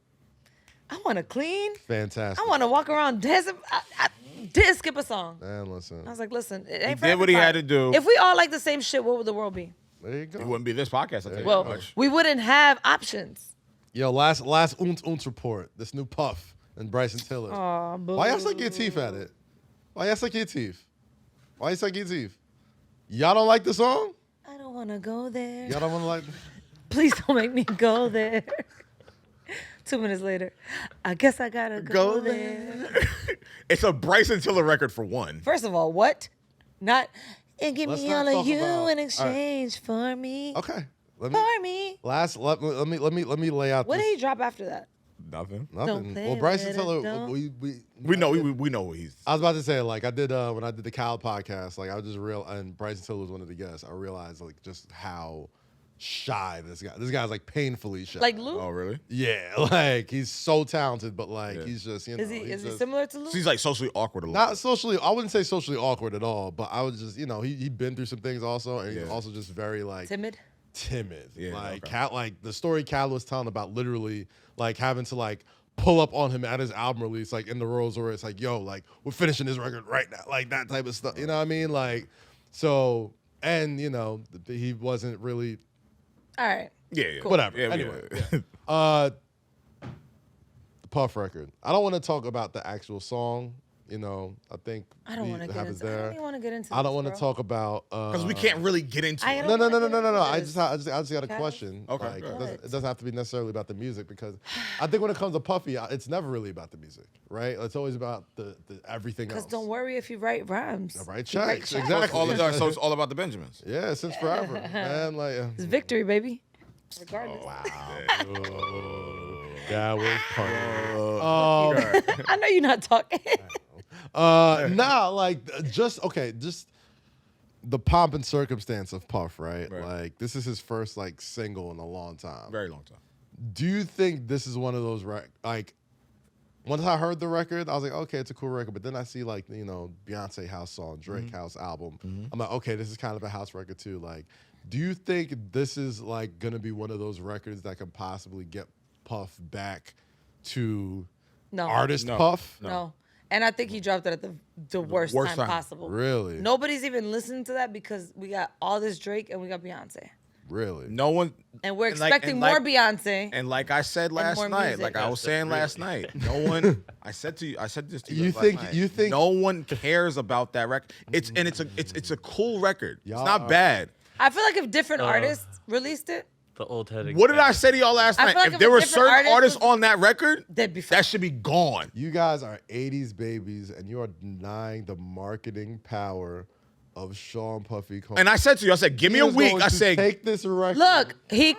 I want to clean. Fantastic. I want to walk around dancing. I didn't skip a song. Man, listen. I was like, listen, it ain't for did what he had everybody. to do. If we all like the same shit, what would the world be? There you go. It wouldn't be this podcast. I tell you Well, that much. we wouldn't have options. Yo, last Oontz Oontz report. This new Puff and Bryson Tiller. Aw, boo. Why y'all suck your teeth at it? Why y'all suck your teeth? Why you suck your teeth? Y'all don't like the song? I don't want to go there. Y'all don't want to like. Please don't make me go there. 2 minutes later, I guess I gotta go there. It's a Bryson Tiller record for one. First of all, what? Not and give Let's me not all talk of you about- in exchange for me. Okay. let me For me. let me lay out. What this. did he drop after that? Nothing. Nothing. play Well, Bryson with it, Tiller, don't. We know what he's. I was about to say, like I did when I did the Kyle podcast, like I was just real, and Bryson Tiller was one of the guests. I realized like just how shy this guy. This guy's like painfully shy. Like Luke? Oh, really? yeah, like he's so talented, but like Yeah. he's just Is he he's just, similar to Luke? So he's like socially awkward a little. not socially. I wouldn't say socially awkward at all, but I was just he'd been through some things also, and he's Yeah. also just very like Timid? timid. Yeah, like okay. Cal, like the story Cal was telling about literally like having to like pull up on him at his album release, like in the Rolls Royce, like, yo, like we're finishing this record right now, like that type of stuff. You know what I mean? Like, so, and he wasn't really All right. Yeah. whatever. Yeah, Anyway, yeah. the Puff record. I don't want to talk about the actual song. I think I don't want to it get happens into. I there. don't even want to get into. I don't want to talk about Because we can't really get into I it. don't- No. I this. just got a Okay. question. Okay, Like, go it ahead. doesn't have to be necessarily about the music because I think when it comes to Puffy, it's never really about the music, right? It's always about the everything else. Because don't worry if you write rhymes. I write You checks, So exactly. it's all about the Benjamins. Yeah, since forever, man. Like, It's victory, baby. Regardless. that was funny. I know you're not talking. Just the pomp and circumstance of Puff, right? Right. Like, this is his first like single in a long time. Very long time. Do you think this is one of those like? Once I heard the record, I was like, okay, it's a cool record. But then I see like Beyonce house song, Drake house album. I'm like, okay, this is kind of a house record too. Like, do you think this is like gonna be one of those records that could possibly get Puff back to No. artist No. Puff? No. And I think he dropped it at the worst worst time time. possible. Really? Nobody's even listening to that because we got all this Drake and we got Beyonce. Really? No one. And we're And like- expecting and more like- Beyonce. And like I said last more night, music. like I was saying Really? last night, no one. I said this to you. You guys think- last night. you think- no one cares about that record? It's a cool record. Y'all It's not are- bad. I feel like if different artists released it, The old head. What did I say to y'all last I night? feel like If if there a were different certain artist artists was- on that record, they'd be fine. that should be gone. You guys are 80s babies, and you are denying the marketing power of Sean Puffy Combs. And I said to you, I said, give me a week. I said, take this record. Look,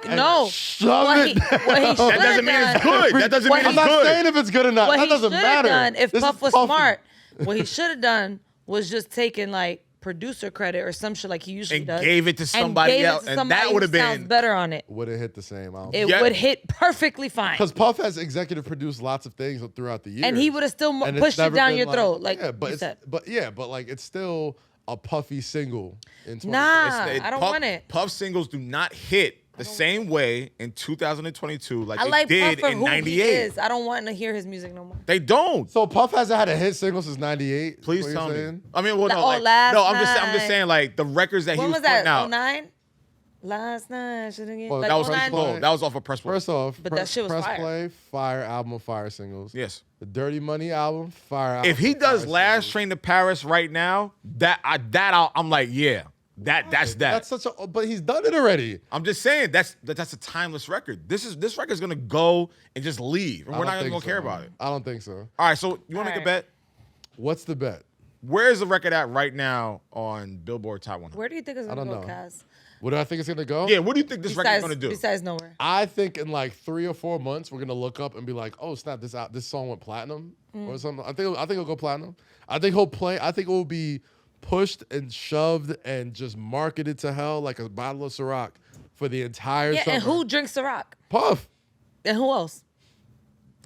no. shove What it he, what he down. should that doesn't mean it's have done. good. That doesn't What mean he- it's I'm not saying good. if it's good or not. What That he doesn't should matter. have done, if This Puff is was Puffy. smart, what he should have done was just taken like producer credit or some shit like he usually And does. gave it to somebody and gave else, It to and somebody that would have who sounds been- better on it. Would have hit the same. It Yeah. would hit perfectly fine. Because Puff has executive produced lots of things throughout the year. And he would have still And it's pushed it never down been your throat, like yeah, but you it's, said. but like it's still a Puffy single in 2020. Nah, It's- I don't Puff- want it. Puff singles do not hit the same way in 2022 like I they like did Puff for in who he 98. is. I don't want to hear his music no more. They don't. So Puff hasn't had a hit single since '98. Please what tell you're me. saying? I mean, well, no, Oh, like, last no. I'm just night. saying, like the records that When he was putting that? out. 09? Last night, should again. Well, Like That was 09? Play. that was off of Press Play. First off, But that shit was Press fire. Play, fire album, fire singles. Yes. The Dirty Money album, fire album. If he does fire Last singles. Train to Paris right now, I'm like, yeah, that's that. That's such a. But he's done it already. I'm just saying that's a timeless record. This record's gonna go and just leave, and we're I not don't even think gonna care so. about it. I don't think so. All right, so you want to make a All bet? What's the bet? Where is the record at right now on Billboard Top 100? Where do you think it's I going to don't go, know. Kaz? What do I think it's gonna go? Yeah, what do you think this record's gonna do? Besides nowhere. I think in like 3 or 4 months we're gonna look up and be like, oh snap, this song went platinum Mm. or something. I think it'll go platinum. I think he'll play. I think it will be pushed and shoved and just marketed to hell like a bottle of Ciroc for the entire Yeah, summer. and who drinks Ciroc? Puff? And who else?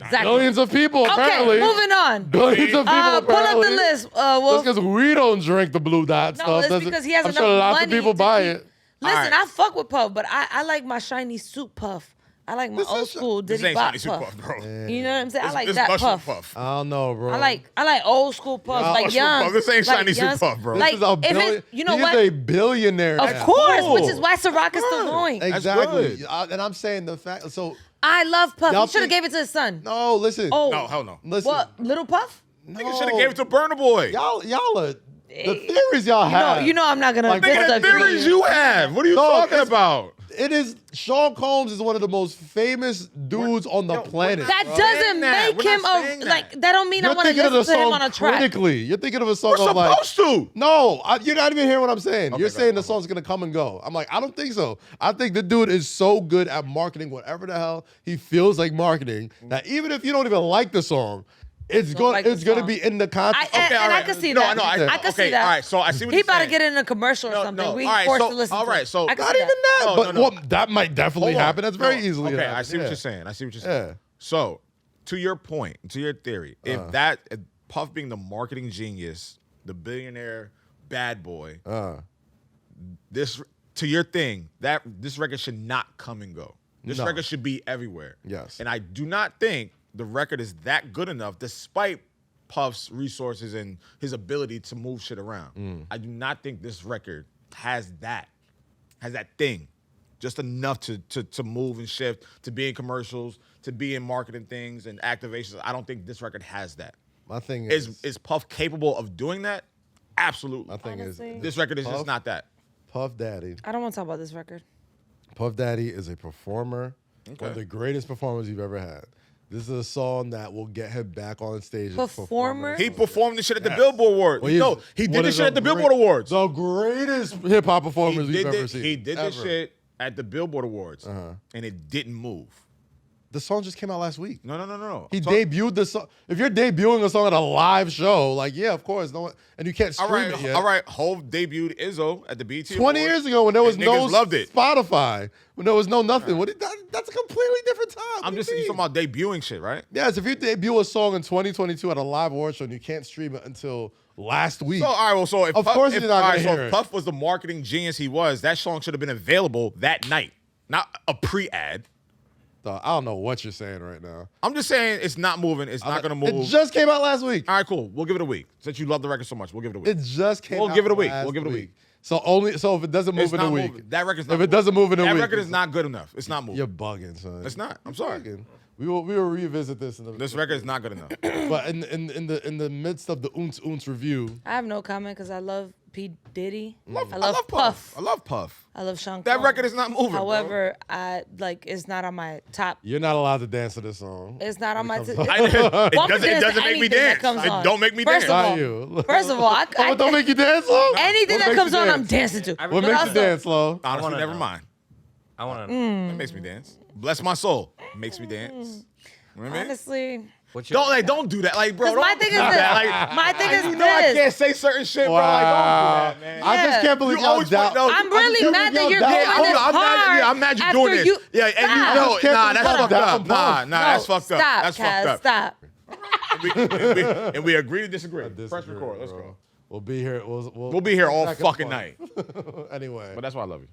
Exactly. Billions of people apparently. Okay, moving on. Billions of people Pull up apparently. the list. Just Well, because we don't drink the blue dot no, stuff it's doesn't. because he has I'm enough sure lots money of people to buy keep- it. Listen, Alright. I fuck with Puff, but I like my shiny suit Puff. I like my This old is- school This Diddy ain't Bop Shiny Suit Puff. Puff, bro. You know what I'm saying? I like This that Mushroom Puff. I don't know, bro. I like old school Puff, Nah, like Mushroom young. Puff. This ain't like Shiny Suit young- Puff, bro. This Like is a if billion. it, you know He's what? a billionaire. Of now. course, Cool. which is why Ciroc is still going. Exactly. good. And I'm saying the fact. So I love Puff. Y'all He should have think- gave it to his son. no, listen. Oh, No, hell no. Listen. what? Little Puff? No. Nigga should have gave it to Burna Boy. y'all are. The theories y'all have. You know I'm not gonna Like, Nigga, the disagree. theories you have. What are you No, talking it's- about? It is Sean Combs is one of the most famous dudes on the planet. That Bro. doesn't Saying that. make We're him not saying that. like that. Don't mean I You're want to thinking of the listen to him song on a track. critically. You're thinking of a song We're of like. supposed to. No, you're not even hearing what I'm saying. Okay, You're go saying ahead. the song's gonna come and go. I'm like, I don't think so. I think the dude is so good at marketing whatever the hell he feels like marketing that even if you don't even like the song, it's Don't like the gonna song. be in the context. And all I right. can see No, that. no, I can see that. all right, so I see what He you're about to saying. get in a commercial or something. We all right, forced so, to listen all to right, it. so I can Not see even that. that, No, but no. well, that might definitely Hold on. happen. That's very No, easily okay, happen. I see what Yeah. you're saying. I see what you're Yeah. saying. So, to your point, to your theory, if Puff being the marketing genius, the billionaire bad boy, this to your thing, that this record should not come and go. This No. record should be everywhere. Yes. And I do not think the record is that good enough, despite Puff's resources and his ability to move shit around. I do not think this record has that thing. Just enough to move and shift, to be in commercials, to be in marketing things and activations. I don't think this record has that. My thing is, Is Puff capable of doing that? Absolutely. my thing Honestly. is, This record is Puff- just not that. Puff Daddy. I don't want to talk about this record. Puff Daddy is a performer, one Okay. of the greatest performers you've ever had. This is a song that will get him back on stage. as Performer? He performed this shit at the Billboard Awards. Well, he's No, he one did of this shit at the great- Billboard Awards. The greatest hip hop performers He we've did ever this, seen. he did this ever. shit at the Billboard Awards, and it didn't move. The song just came out last week. No. He debuted the song. If you're debuting a song at a live show, like, yeah, of course, no one, and you can't stream it yet. All right. Hove debuted Izzo at the BET 20 Awards, years ago when there was and no niggas loved it. Spotify, when there was no nothing. That's a completely different time. What I'm do just you you mean? talking about debuting shit, right? Yes, if you debut a song in 2022 at a live award show and you can't stream it until last week. So all right, well, so if Of Puff, course if, you're not all gonna right, so hear if it. Puff was the marketing genius he was, that song should have been available that night, not a pre-ad. I don't know what you're saying right now. I'm just saying it's not moving. It's not gonna move. It just came out last week. All right, cool. We'll give it a week. Since you love the record so much, we'll give it a week. It just came We'll out. give it a week. last We'll give it a week. So if it doesn't move It's in a not week, moving. That record's not if it moving. doesn't move in a That week, record is it's- not good enough. It's not moving. You're bugging, son. It's not. I'm You're sorry. bugging. We will revisit this in the This record is not good enough. But in the midst of the Oontz Oontz review, I have no comment because I love P. Diddy. I I love Puff. I love Puff. I love Sean That Combs. record is not moving. bro. However, it's not on my top. you're not allowed to dance to this song. It's not on my. comes It on. It doesn't make me dance. It don't make me First dance. of Not all, you. First of all, What don't make you dance, Lo? anything What that makes comes you on, dance? I'm dancing to. What But makes you also- dance, Lo? Honestly, wanna never know. mind. I want to. It makes me dance. Bless my soul. Makes me dance. You know what I mean? Honestly, What's your, Don't do that, like, bro. because my don't thing do is this. that. Like, My thing is you know I can't this. say certain shit, bro. Like, don't do that, man. I just Yeah. can't believe You y'all always doubt. put- no, I'm really mad that you're Yeah, going I'm- this I'm mad, hard. yeah, I'm mad you're after doing this. you- Yeah, and Stop. you know, I just can't nah, believe that's y'all fucked doubt up. Puff. Nah, No, that's fucked up. Stop, That's Kaz, fucked up. Stop. And we agree to disagree. Press Disagree, record. Let's bro. go. We'll be here. We'll We'll be here all back and fucking forth. night. Anyway, But that's why I love you.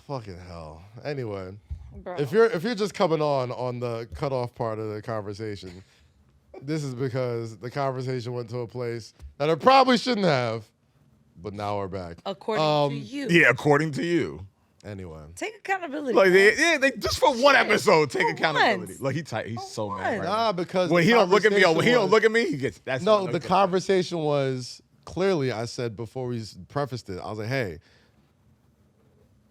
fucking hell. Anyway, Bro. if you're just coming on the cutoff part of the conversation, this is because the conversation went to a place that it probably shouldn't have. But now we're back. According to you. Yeah, according to you. Anyway, Take accountability. Like, man. they just for one episode take For accountability. once. Like he's so mad. Right once. now. nah, because When the he don't look at me, conversation when he don't was- look at me, he gets that's No, the conversation was clearly, I said before we prefaced it, I was like, hey,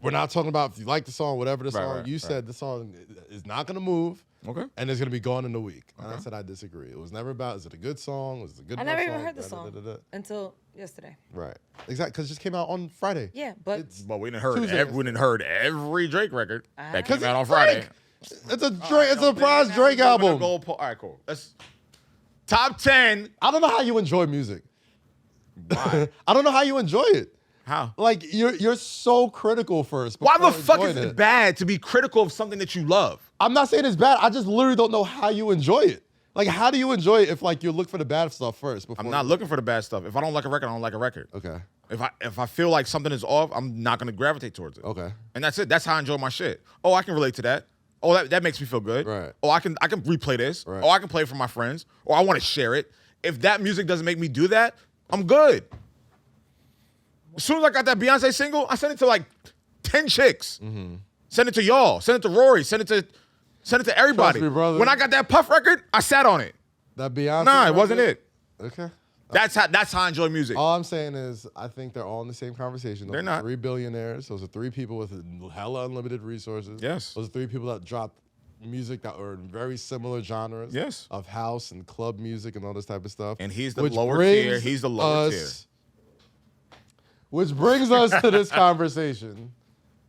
we're not talking about if you like the song, whatever the Right, song. right, You right. said the song is not going to move. Okay. And it's going to be gone in a week. And I said I disagree. It was never about, is it a good song? Was it a good I enough never even song? heard the Da, da, song da, da, da. until yesterday. Right. Exactly. Because it just came out on Friday. Yeah, but But we didn't heard Tuesday. we didn't heard every Drake record that came Because out on it's Friday. Drake. It's a Drake. It's a surprise Drake album. All right, cool. Let's top 10. I don't know how you enjoy music. Why? I don't know how you enjoy it. How? Like you're so critical first. Why the before fuck is enjoying it bad to be critical of something that you love? I'm not saying it's bad. I just literally don't know how you enjoy it. Like, how do you enjoy it if like you look for the bad stuff first? Before I'm not looking for the bad stuff. If I don't like a record, I don't like a record. Okay. If I feel like something is off, I'm not gonna gravitate towards it. Okay. And that's it. That's how I enjoy my shit. Oh, I can relate to that. Oh, that makes me feel good. Right. Oh, I can replay this. Right. Oh, I can play it for my friends. Or I want to share it. If that music doesn't make me do that, I'm good. As soon as I got that Beyonce single, I sent it to like 10 chicks. Mm-hmm. Send it to y'all. Send it to Rory. Send it to everybody. Trust me, brother. When I got that Puff record, I sat on it. That Beyonce. Nah, it wasn't record? it. Okay. That's how I enjoy music. All I'm saying is, I think they're all in the same conversation. Those They're are not. 3 billionaires. Those are 3 people with hella unlimited resources. Yes. Those are 3 people that dropped music that are in very similar genres. Yes. Of house and club music and all this type of stuff. And he's the Which lower brings tier. He's the lower tier. Which brings us to this conversation.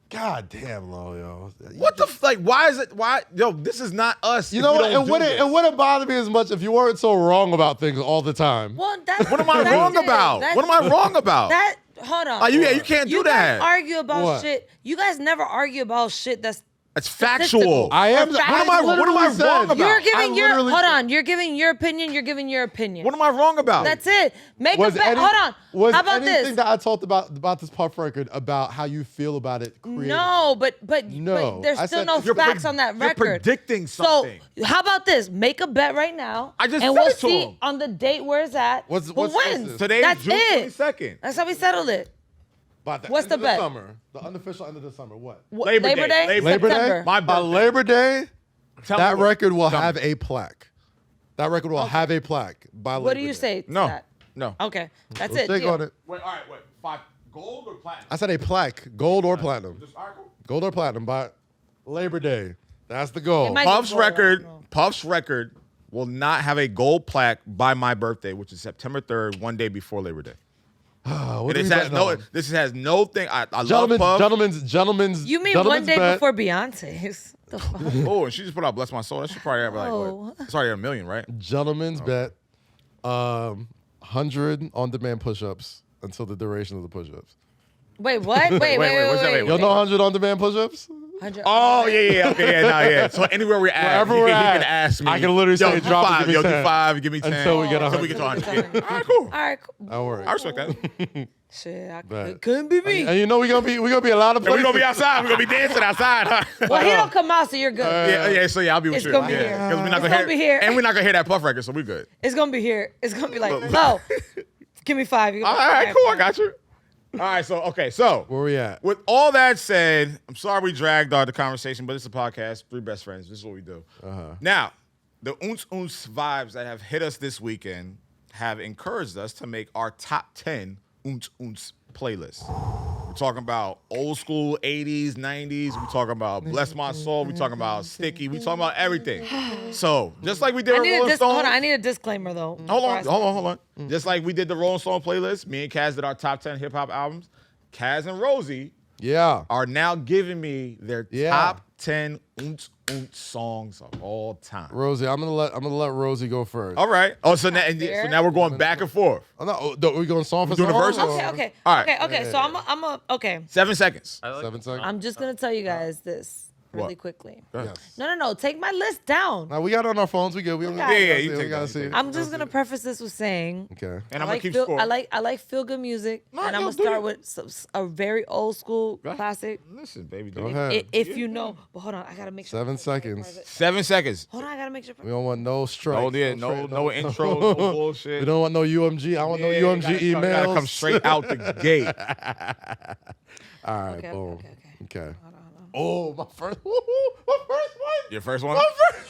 God damn, Lo, yo. What the like? Why is it? Why? Yo, this is not us. You if know we what? don't do this. It wouldn't bother me as much if you weren't so wrong about things all the time. Well, that's What am I wrong about? What am I wrong about? That hold on. You can't do you that. guys argue about What? shit. You guys never argue about shit that's It's factual. I am. What am I literally wrong said- about? You're giving I your literally hold said- on. You're giving your opinion. You're giving your opinion. What am I wrong about? That's it. Make a Was bet. any- Hold on. Was How about anything this? that I talked about this Puff record about how you feel about it creative? No, but No. there's I still said- no You're facts on that you're record. predicting something. So how about this? Make a bet right now. I just and said we'll it to see him. on the date where it's at. What's who this? wins? Today That's is June it. 22nd. That's how we settled it. By the What's end the of bet? Summer, the unofficial end of the summer. What? Labor Day. Labor Day. September. My By birthday. Labor Day, Tell that me what- record will tell me. have a plaque. That record will have a plaque by Labor What do you Day. say? To No. that? No. Okay, that's Let's it. think Deal. on it. Wait. All right. Wait. 5 gold or platinum? I said a plaque, gold or platinum. Just, all right, cool. Gold or platinum by Labor Day. That's the goal. It might- Puff's gold, I record. don't know. Puff's record will not have a gold plaque by my birthday, which is September 3rd, one day before Labor Day. What And are we this has betting no. on? This has no thing. I love Puff. Gentlemen's. You mean gentlemen's one day bet. before Beyonce's? The fuck? Oh, and she just put out "Bless My Soul." That should probably have like Oh. what? It's already a million, right? Gentlemen's Oh. bet. 100 on-demand push-ups until the duration of the push-ups. Wait, what? Wait, what's that? Wait, Y'all know 100 on-demand push-ups? 100. Oh yeah, okay, yeah. So anywhere we're at, Wherever he we're can at, ask me. I can literally yo, say, do drop it, 5, give me yo, 10. do 5, give me 10. Until we get Until 100. we get to 100. All All right, cool. All right, cool. Don't worry. I respect that. Shit, Bet. it couldn't be me. And you know we're gonna be a lot of And we're places. gonna be outside. We're gonna be dancing outside, huh? Well, he don't come out, so you're good. Yeah. So yeah, I'll be with It's you. gonna be yeah, here. 'cause we're not It's gonna gonna be here. and we're not gonna hear that Puff record, so we good. It's gonna be here. It's gonna be like, no, give me 5. You All right, cool. I got you. All right, so Where we at? with all that said, I'm sorry we dragged out the conversation, but it's a podcast. 3 best friends. This is what we do. Now, the Oontz Oontz vibes that have hit us this weekend have encouraged us to make our top 10 Oontz Oontz playlist. We're talking about old school 80s, 90s. We're talking about Bless My Soul. We're talking about Sticky. We're talking about everything. So, just like we did with Rolling Stone. Hold on, I need a disclaimer though. Hold on. Just like we did the Rolling Stone playlist, me and Kaz did our top 10 hip hop albums. Kaz and Rosy Yeah. are now giving me their Yeah. top 10 Oontz Oontz songs of all time. Rosie, I'm gonna let Rosie go first. All right. Oh, so now we're going back and forth. Oh, no, we going song for doing the song? verses? or- Okay. All right. Okay. So I'm a okay. 7 seconds. I like 7 seconds. I'm just gonna tell you guys this really What? quickly. Go ahead. Yes. No. Take my list down. Now we got it on our phones. We good. We got it. Yeah, you we take gotta that, see you it. take I'm just gonna preface this with saying Okay. And I'm I going to keep feel, score. I like feel good music, No, and I'm yo, gonna do start you? with a very old school ahead. classic. Listen, baby. Go If, ahead. If you know, but hold on, I gotta make sure. 7 seconds. 7 seconds. Hold on, I gotta make sure. We don't want no strikes. No, yeah, no intro, no bullshit. We don't want no UMG. I don't want no Yeah, UMG gotta emails. come straight out the gate. All right, Okay, boom. okay. Okay. Oh, my first. My first one. Your first one? My first.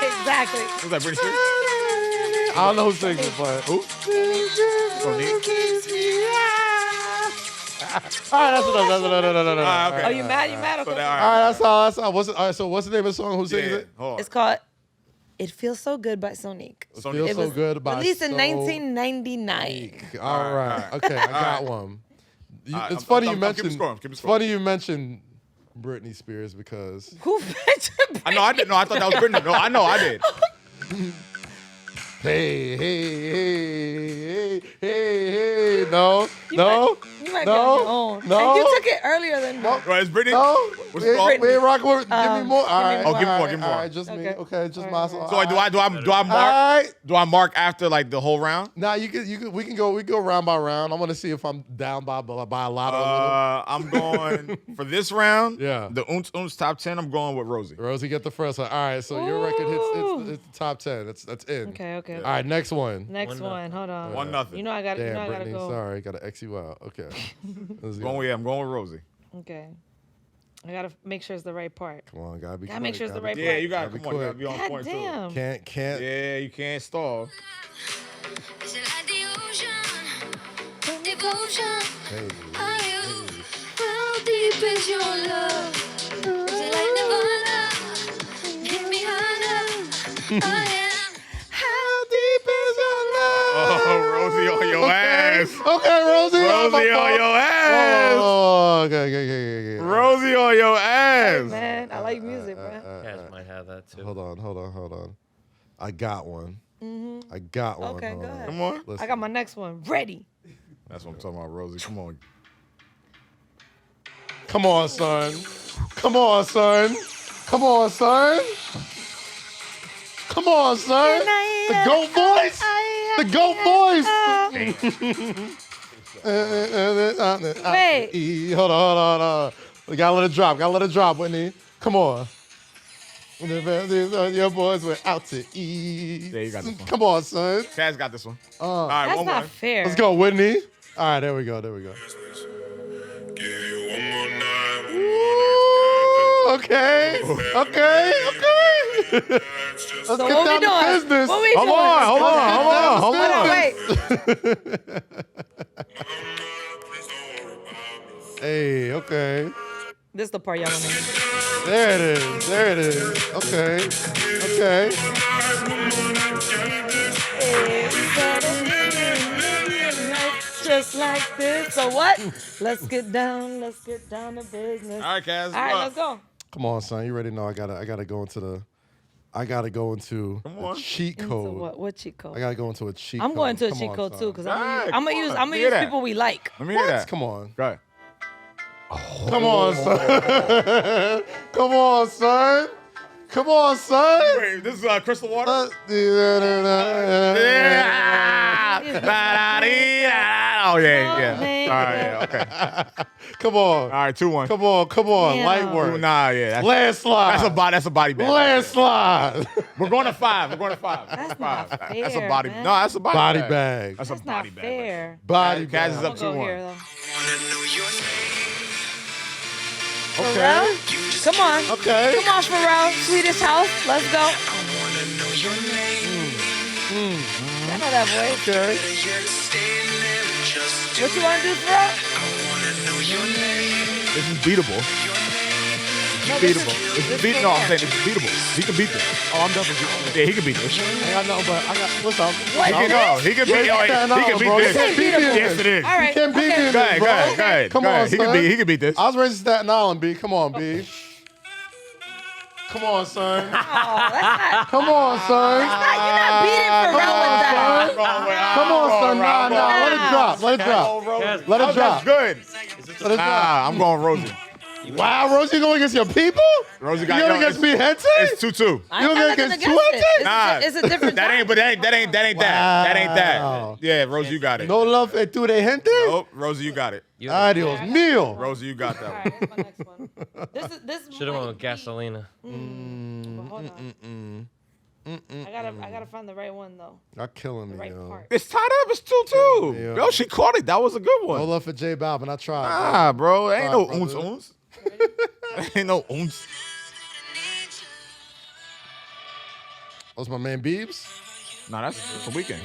Exactly. Was that Britney Spears? I don't know who sings it, but. Who? All right, that's enough. No. Ah, okay. Oh, you mad? You mad? So Okay. that- All right, that's all. That's all. All right, so what's the name of the song? Who sings Yeah, it? hold on. It's called "It Feels So Good" by Sonique. Sonique. Feels It so was good by released in So 1999. All right. Okay, I got one. right, It's I'm- funny I'm you mentioned. keeping score, I'm keeping It's score. funny you mentioned Britney Spears because Who mentioned? I know I did. No, I thought that was Britney. No, I know I did. hey, no, You no, might be no, on your own. no. And you took it earlier than me. Right, it's Britney. no. What's it called? We ain't rocking with. Give me more. All right, Oh, give me all more, right, give me more. All right, just me. Okay. Okay, just All my right, song. So do I mark? All right. Do I mark after like the whole round? Nah, we can go round by round. I want to see if I'm down by a lot of I'm going for this round. Yeah. The Oontz Oontz top 10. I'm going with Rosie. Rosie, get the first one. All right, so your record hits the top 10. That's in. Okay. All right, next one. Next one. Hold on. 1-0. You know I got. Damn, You know I gotta Brittany, go. sorry, gotta X you out. Okay. Let's go. I'm going with Rosie. Okay. I gotta make sure it's the right part. Come on, gotta be Gotta quick. make sure it's the right Yeah, part. you got to Gotta be come on. You got to quick. be on God point damn. Can't. too. Yeah, you can't stall. Is it like the ocean? Devotion. Hey. Are you? How deep is your love? Is it like Nirvana? Hit me harder. I am. How deep is your love? Oh, Rosie on your ass. Okay, Rosie. Rosie on your ass. Oh, okay. Rosie on your ass. Man, I like music, bro. Kaz might have that too. Hold on. I got one. I got one. Okay, Hold go on. ahead. Come on. Listen. I got my next one ready. That's what I'm talking about, Rosie. Come on. Come on, son. Come on, son. Come on, son. Come on, son. The GOAT voice. The GOAT voice. Wait. Hold on. We gotta let it drop, Whitney. Come on. Your boys went out to eat. Yeah, you got this one. Come on, son. Kaz got this one. All right, That's one not more. fair. Let's go, Whitney. All right, there we go. Give you one more night. Okay. Let's So get what we down to doing? business. What we Hold doing? on. Hold on, wait. Hey, okay. This is the part y'all want to hear. There it is. Okay. Just like this. So what? Let's get down to business. All right, Kaz. All right, let's go. Come on, son. You already know I gotta go into the cheat Into code. what cheat code? I gotta go into a cheat I'm code. going to a Come cheat on, code son. too, because All right, I'm gonna come use on. I'm gonna Hear use that. people we like. Let me hear that. Come on. Go ahead. Come on, son. Come on, son. Come on, son. Wait, this is Crystal Water? Yeah. Oh, yeah. All right, yeah, okay. Come on. All right, 2-1. Come on. Yeah. Light work. Nah, yeah. Landslide. That's a body bag. Landslide. We're going to 5. That's not That's a fair, body. man. No, that's a body, Body bag. bag. That's That's a not body bag. fair. Body Kaz bag. is I'm up gonna go 2-1. here though. Okay. Pharrell? Come on. Okay. Come on, Pharrell. Swedish House. Let's go. I know that voice. Okay. What you want to do, Pharrell? This is beatable. No, Beatable. this is No, I'm saying this is beatable. He can beat this. Oh, I'm definitely beating this. Yeah, he can beat this. I got nothing but what's up? What? He can This? he can beat He can this. beat this. Yes, it is. All right. can't beat okay. me. Go ahead, bro. go ahead. Come on, He can son. beat this. I was raised in Staten Island, B. Come on, B. Come on, son. Oh, that's not. Come on, son. You're not beating Pharrell with that. Come on, son. Nah. Let it drop. Let it drop. Kaz, Let it drop. Good. Let it drop. Nah, I'm going Rosie. Wow, Rosie going against your people? Rosie You got going against me, Hente? It's 2-2. I You ain't got gonna nothing get against two it. at it? Nah, It's a different. That ain't that. That ain't Wow. that. Yeah, Rosie, you got it. No love tu de gente? Nope, Rosie, you got it. Adios mío. Rosie, you got All that right, one. here's my next one. This Should have went might with be- Gasolina. Hold on. I gotta find the right one though. Y'all killing The me, right yo. part. It's tied up. It's 2-2. Yeah. Yo, she caught it. That was a good No one. love for J Balvin. I tried. Nah, bro. Ain't no Brother. Oontz Oontz. Ain't no Oontz. What's my man Beebs? Nah, that's a weekend.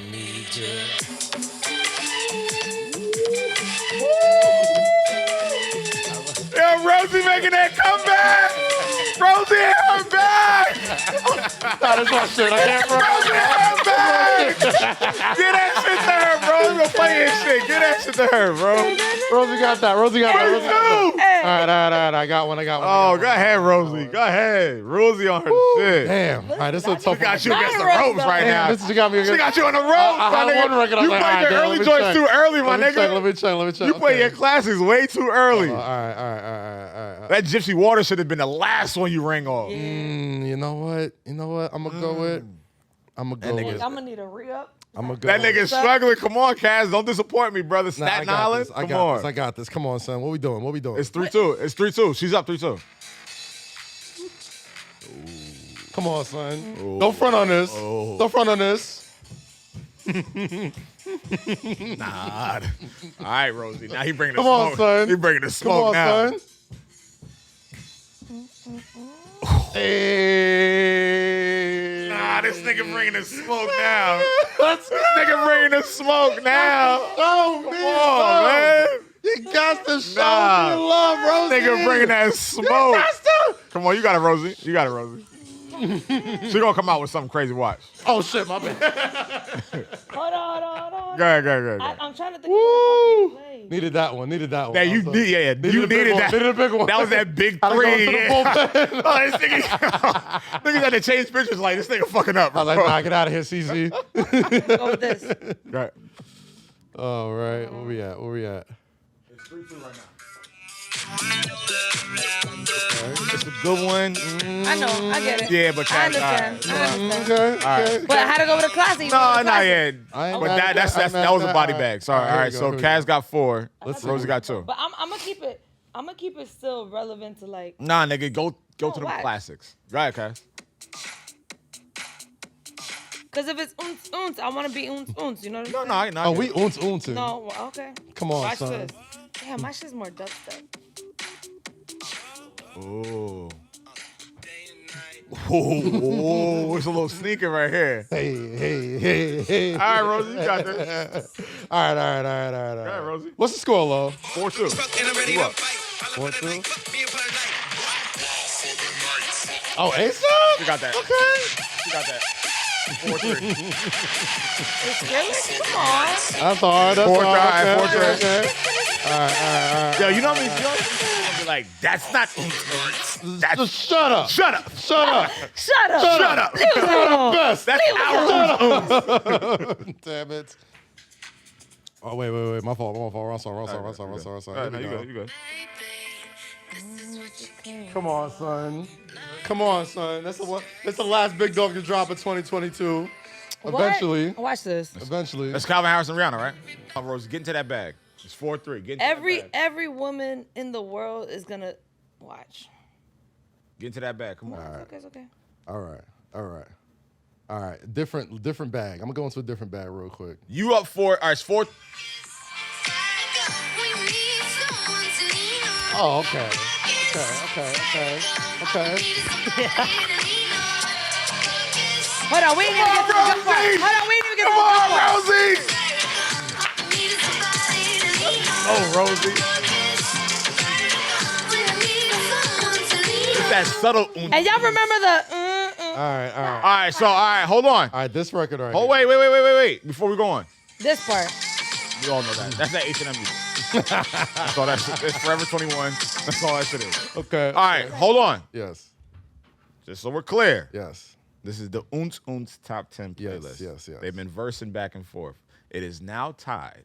Yo, Rosie making that comeback. Rosie and her back. Nah, that's my shit. I can't Rosie and her back. Get that shit to her, bro. We gonna play this shit. Get that shit to her, bro. Rosie got that. Rosie got that. Rosie got that. Hey. All right. I got one. Oh, go ahead, Rosie. Go ahead. Rosie on her shit. Damn. All right, this is a tough She got you one. against the Mine ropes Rose, right though. now. Damn, she got me. She got you on the ropes, I my had nigga. one record. I was You like, played all right, your damn, early let me joints check. too early, my Let me nigga. check. You played your Okay. classes way too early. All right. That Gypsy Water should have been the last one you rang off. You know what? I'm gonna go with. I'm gonna go nigga's- with. I'm gonna need a re-up. I'm gonna go. That with- nigga's struggling. Come on, Kaz. Don't disappoint me, brother. Nah, I Staten got Island. this. I Come got on. this. I got this. Come on, son. What we doing? It's 3-2. It's 3-2. She's up 3-2. Come on, son. Don't front on this. Don't front on this. Nah. All right, Rosie. Now he bringing the Come on, smoke. son. He bringing the Come smoke on, now. son. Hey. Nah, this nigga bringing the smoke now. This nigga bringing the smoke now. Oh, Come on, man. You got to show Nah. me love, Rosie. Nigga bringing that smoke. Come on, you got it, Rosie. You got it, Rosie. She gonna come out with something crazy. Watch. Oh, shit, my bad. Hold on. Go ahead. I'm trying to think of what I'm playing. Needed that one. Yeah, you Also. need, you Needed needed that. Needed a big one. That was that big Gotta go three. to the Yeah. bullpen. Oh, this nigga, niggas had to change pictures like this nigga fucking up. I was like, nah, get out of here, CC. Go with this. Right. All right, where we at? It's 3-2 right now. It's a good one. I know. I get it. Yeah, but I Cass, understand. I understand. Okay. But I had to go with a classic. No, not yet. I ain't But mad that at that's that. that was a body bag. Sorry. All All right, right. here So we go. Kaz got 4. Let's Rosie see. got 2. But I'm gonna keep it. I'm gonna keep it still relevant to like. Nah, nigga, go to the why? classics. Right, Kaz. Cause if it's Oontz Oontz, I want to be Oontz Oontz. You know what I'm No, saying? no, I not. Oh, we Oontz Oontz. No, well, okay. Come on, Watch son. this. Damn, my shit's more dubstep. Ooh. Ooh, it's a little sneaker right here. Hey. All right, Rosie, you got this. All right. Go ahead, Rosie. What's the score, Lo? 4-2. You up? 4-2. Oh, ASAP? You got that. Okay. You got that. 4-3. It's Skrillex? Come on. That's hard. That's 4-3. hard. All right, 4-3. Okay. All right. Yo, you know how many jokes be like, that's not that's Just shut up. shut up. Shut up. Shut up. Leave us alone. Best. That's our Damn it. Oh, wait. My fault. Wrong song. No, you good. Come on, son. That's the last big dog to drop in 2022. What? Eventually. Watch this. That's Calvin Harris and Rihanna, right? Rose, get into that bag. It's 4-3. Get into that bag. Every woman in the world is gonna watch. Get into that bag. Come on. It's okay. All right. Different bag. I'm gonna go into a different bag real quick. You up 4. All right, it's 4. Oh, okay. Hold on, we ain't even get to the good part. Come on, Rosie. Oh, Rosie. It's that subtle. And y'all remember the All right. All right, hold on. All right, this record right Oh, here. wait. Before we go on. this part. We all know that. That's that H&M music. That's all that shit. It's Forever 21. That's all that shit is. Okay. All right, hold on. Yes. Just so we're clear. Yes. This is the Oontz Oontz top 10 playlist. Yes. They've been versing back and forth. It is now tied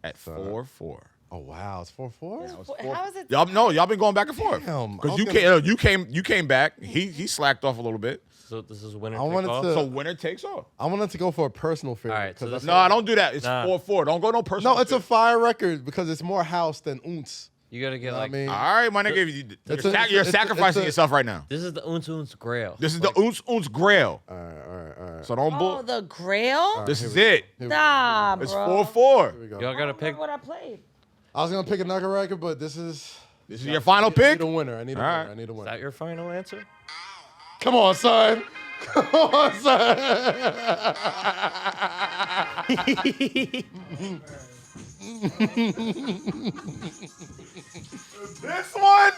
at 4-4. Oh wow, it's 4-4. How is it? Y'all been going back and forth. Damn, Because I you was came back. He slacked off a little bit. So this is winner I take wanted all? to- So winner takes all. I wanted to go for a personal favorite. All right, so 'cause this- I No, feel- don't do that. It's Nah. 4-4. Don't go no personal. No, it's a fire record because it's more house than Oontz. You gotta get know what like I mean? All right, my nigga. You're sacrificing yourself right now. this is the Oontz Oontz Grail. This is the Oontz Oontz Grail. All right. So don't Oh, bull. the Grail? This is it. Nah, bro. It's 4-4. Here we go. Y'all gotta Remember pick. what I played. I was gonna pick another record, but this is. This is your final I pick. need a winner. I need a All winner. right. I need a Is winner. that your final answer? Come on, son. Come on, son. This one.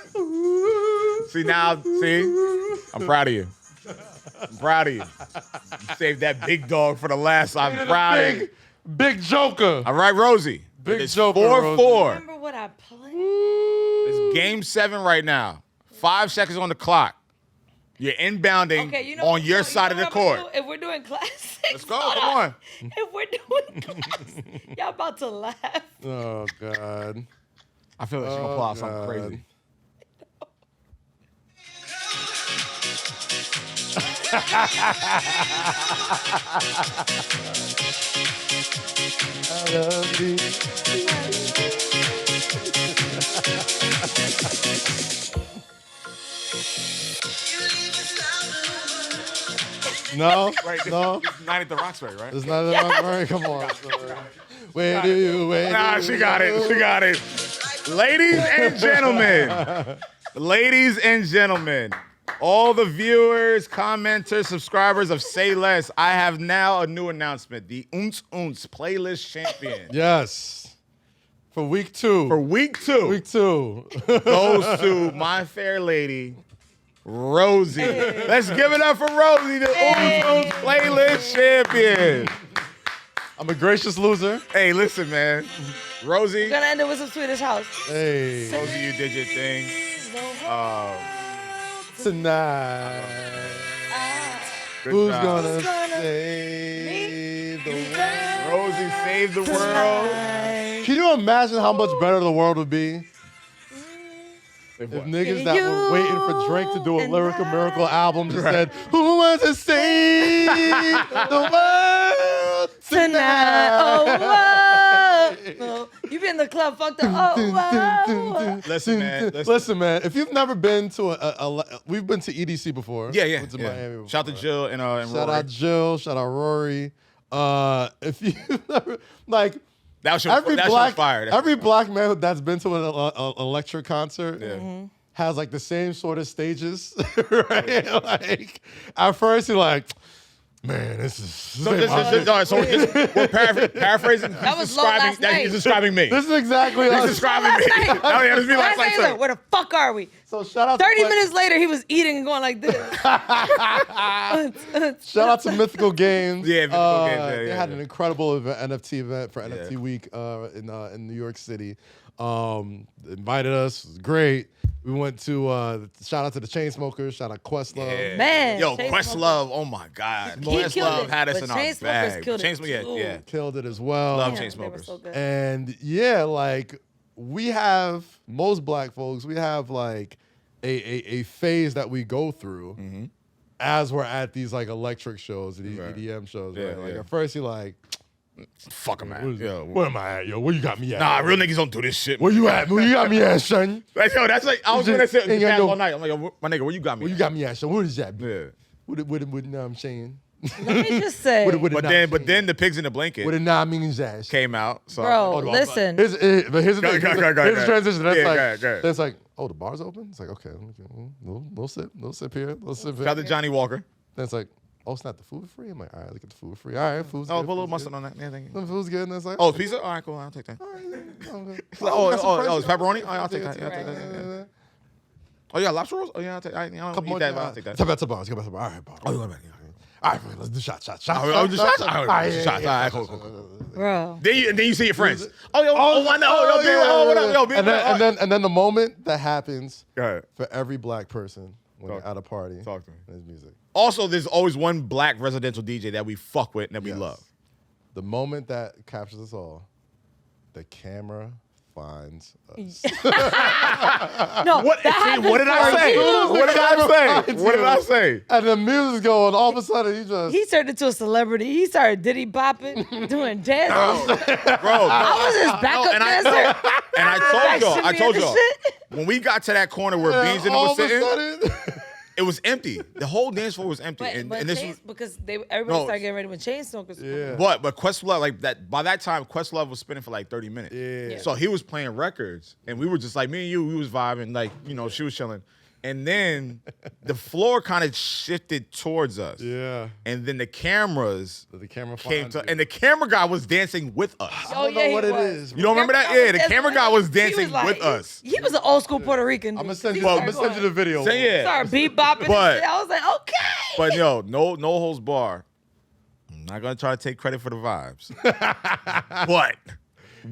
See, I'm proud of you. I'm proud of you. You saved that big dog for the last. I'm proud of you. Big Joker. All right, Rosie. Big It's Joker, 4-4. Remember what I played? It's game 7 right now. 5 seconds on the clock. You're inbounding Okay, you know on what- your you side know of the what I'm gonna court. do? If we're doing classics, Let's go. hold Come on. If we're doing classics, y'all about to laugh. Oh God. I feel like she's gonna pull out something crazy. I love you. No, no, It's Night at the Roxbury, right? it's not enough. Right? Come on. Son. Where do you? Nah, she got it. She got it. Ladies and gentlemen. All the viewers, commenters, subscribers of Say Less, I have now a new announcement. The Oontz Oontz playlist champion Yes. For week 2. for week 2 week 2. goes to my fair lady, Rosy. Let's give it up for Rosy, the Oontz Oontz playlist champion. I'm a gracious loser. Hey, listen, man. Rosy, We're gonna end it with some Swedish house. Hey. Rosy, you did your thing. Tonight. Good Who's job. gonna save the world? Rosy saved the world. Can you imagine how much better the world would be If if what? niggas that were waiting for Drake to do a and Lyrical I- Miracle album just said, "Who wants to save the world Tonight. Oh, tonight?" whoa. You be in the club, fucked up. Oh, wow. Listen, man. Listen, man. If you've never been to we've been to EDC before. Yeah, yeah. Went to yeah. Miami before. Shout out to Jill and Shout Rory. out Jill. Shout out Rory. If you never like. That was fired. Every black man that's been to an electric concert Yeah. has like the same sort of stages, right? Like at first you're like, man, this is We're paraphrasing. That was low last night. He's describing me. this is exactly He's how. describing me. Last night. Oh, yeah, this be Last last night, night. he was like, where the fuck are we? So shout out 30 to minutes later, he was eating and going like this. Shout out to Mythical Games. Yeah, Mythical Games, yeah, They yeah, had yeah. an incredible NFT event for NFT Yeah. Week in New York City. Invited us. It was great. We went to shout out to the Chainsmokers. Shout out Questlove. Yeah. Man, Yo, Chainsmokers. Questlove, oh my God. He killed Questlove it, had us but in our Chainsmokers bag. killed it Chainsmokers, too. yeah. Killed it as well. Love Damn, Chainsmokers. they were so good. And yeah, like we have most black folks, we have like a phase that we go through as we're at these like electric shows, these Right. EDM shows. Yeah, right? Like yeah. at first you're like, Fuck him, man. Yo. where am I at, yo? Where you got me at? Nah, real niggas don't do this shit. Where you at? Where you got me at, son? Like, yo, that's like, I was gonna say Ain't got no- all night. I'm like, yo, my nigga, where you got me Where you at? got me at, son? Where is that? Yeah. What you know what I'm saying? Let me just say, But then the pigs in the blanket What it not means that. came out. So bro, Hold on, listen. Here's the Go thing. ahead, go ahead, go Here's the ahead. transition. That's Yeah, like, go ahead, go ahead. that's like, oh, the bar's open. It's like, okay, little sip here, little sip here. shout out to Johnny Walker. Then it's like, oh, it's not the food free. I'm like, all right, look at the food free. All right, food's Oh, good. put a little food's mustard good. on that. Yeah, thank you. The food's good. And it's like, Oh, pizza? All right, cool. I'll take that. all right, okay. Oh, it's pepperoni? Oh, yeah, I'll take that. Yeah, I'll take that. Yeah. Oh, yeah, lobster rolls? Oh, yeah, I'll take that. I don't eat that, but I'll take that. Tap the bar. All right, bar. Oh, you want All right, let's do shots. Oh, just shots? All All right, right, shots. yeah, All yeah. right, cool. Bro. Then you see your friends. Oh, yo, I know. Yo, B-Way, what up? Yo, B-Way, And then the moment that happens Go ahead. for every black person when Talk. they're at a party, Talk to me. is music. Also, there's always one black residential DJ that we fuck with and that we Yes. love. The moment that captures us all, the camera finds us. No, What that happened did I first. say? He was- What did I say? What did I say? And the music's going, all of a sudden he just He turned into a celebrity. He started Diddy bopping, doing dances. Bro, I was his backup dancer. And I told Shimmy y'all, and shit. when we got to that corner where Beans and all was of a sitting, sudden, it was empty. The whole dance floor was empty. But, and but this Chains- was, because everybody No. started getting ready with Chainsmokers. yeah. but Questlove, like that, by that time, Questlove was spinning for like 30 minutes. Yeah. So he was playing records, and we were just like, me and you, we was vibing, like, you know, she was chilling. And then the floor kind of shifted towards us. Yeah. And then the cameras The camera came finds to, you. and the camera guy was dancing with us. I don't know what it is. You don't remember that? Yeah, the camera guy was dancing with us. He was an old school Puerto Rican. I'm gonna dude. send He you. I'm started gonna send you the video. So, yeah. Started beat bopping But- and shit. I was like, okay. But yo, no holds bar. I'm not gonna try to take credit for the vibes. But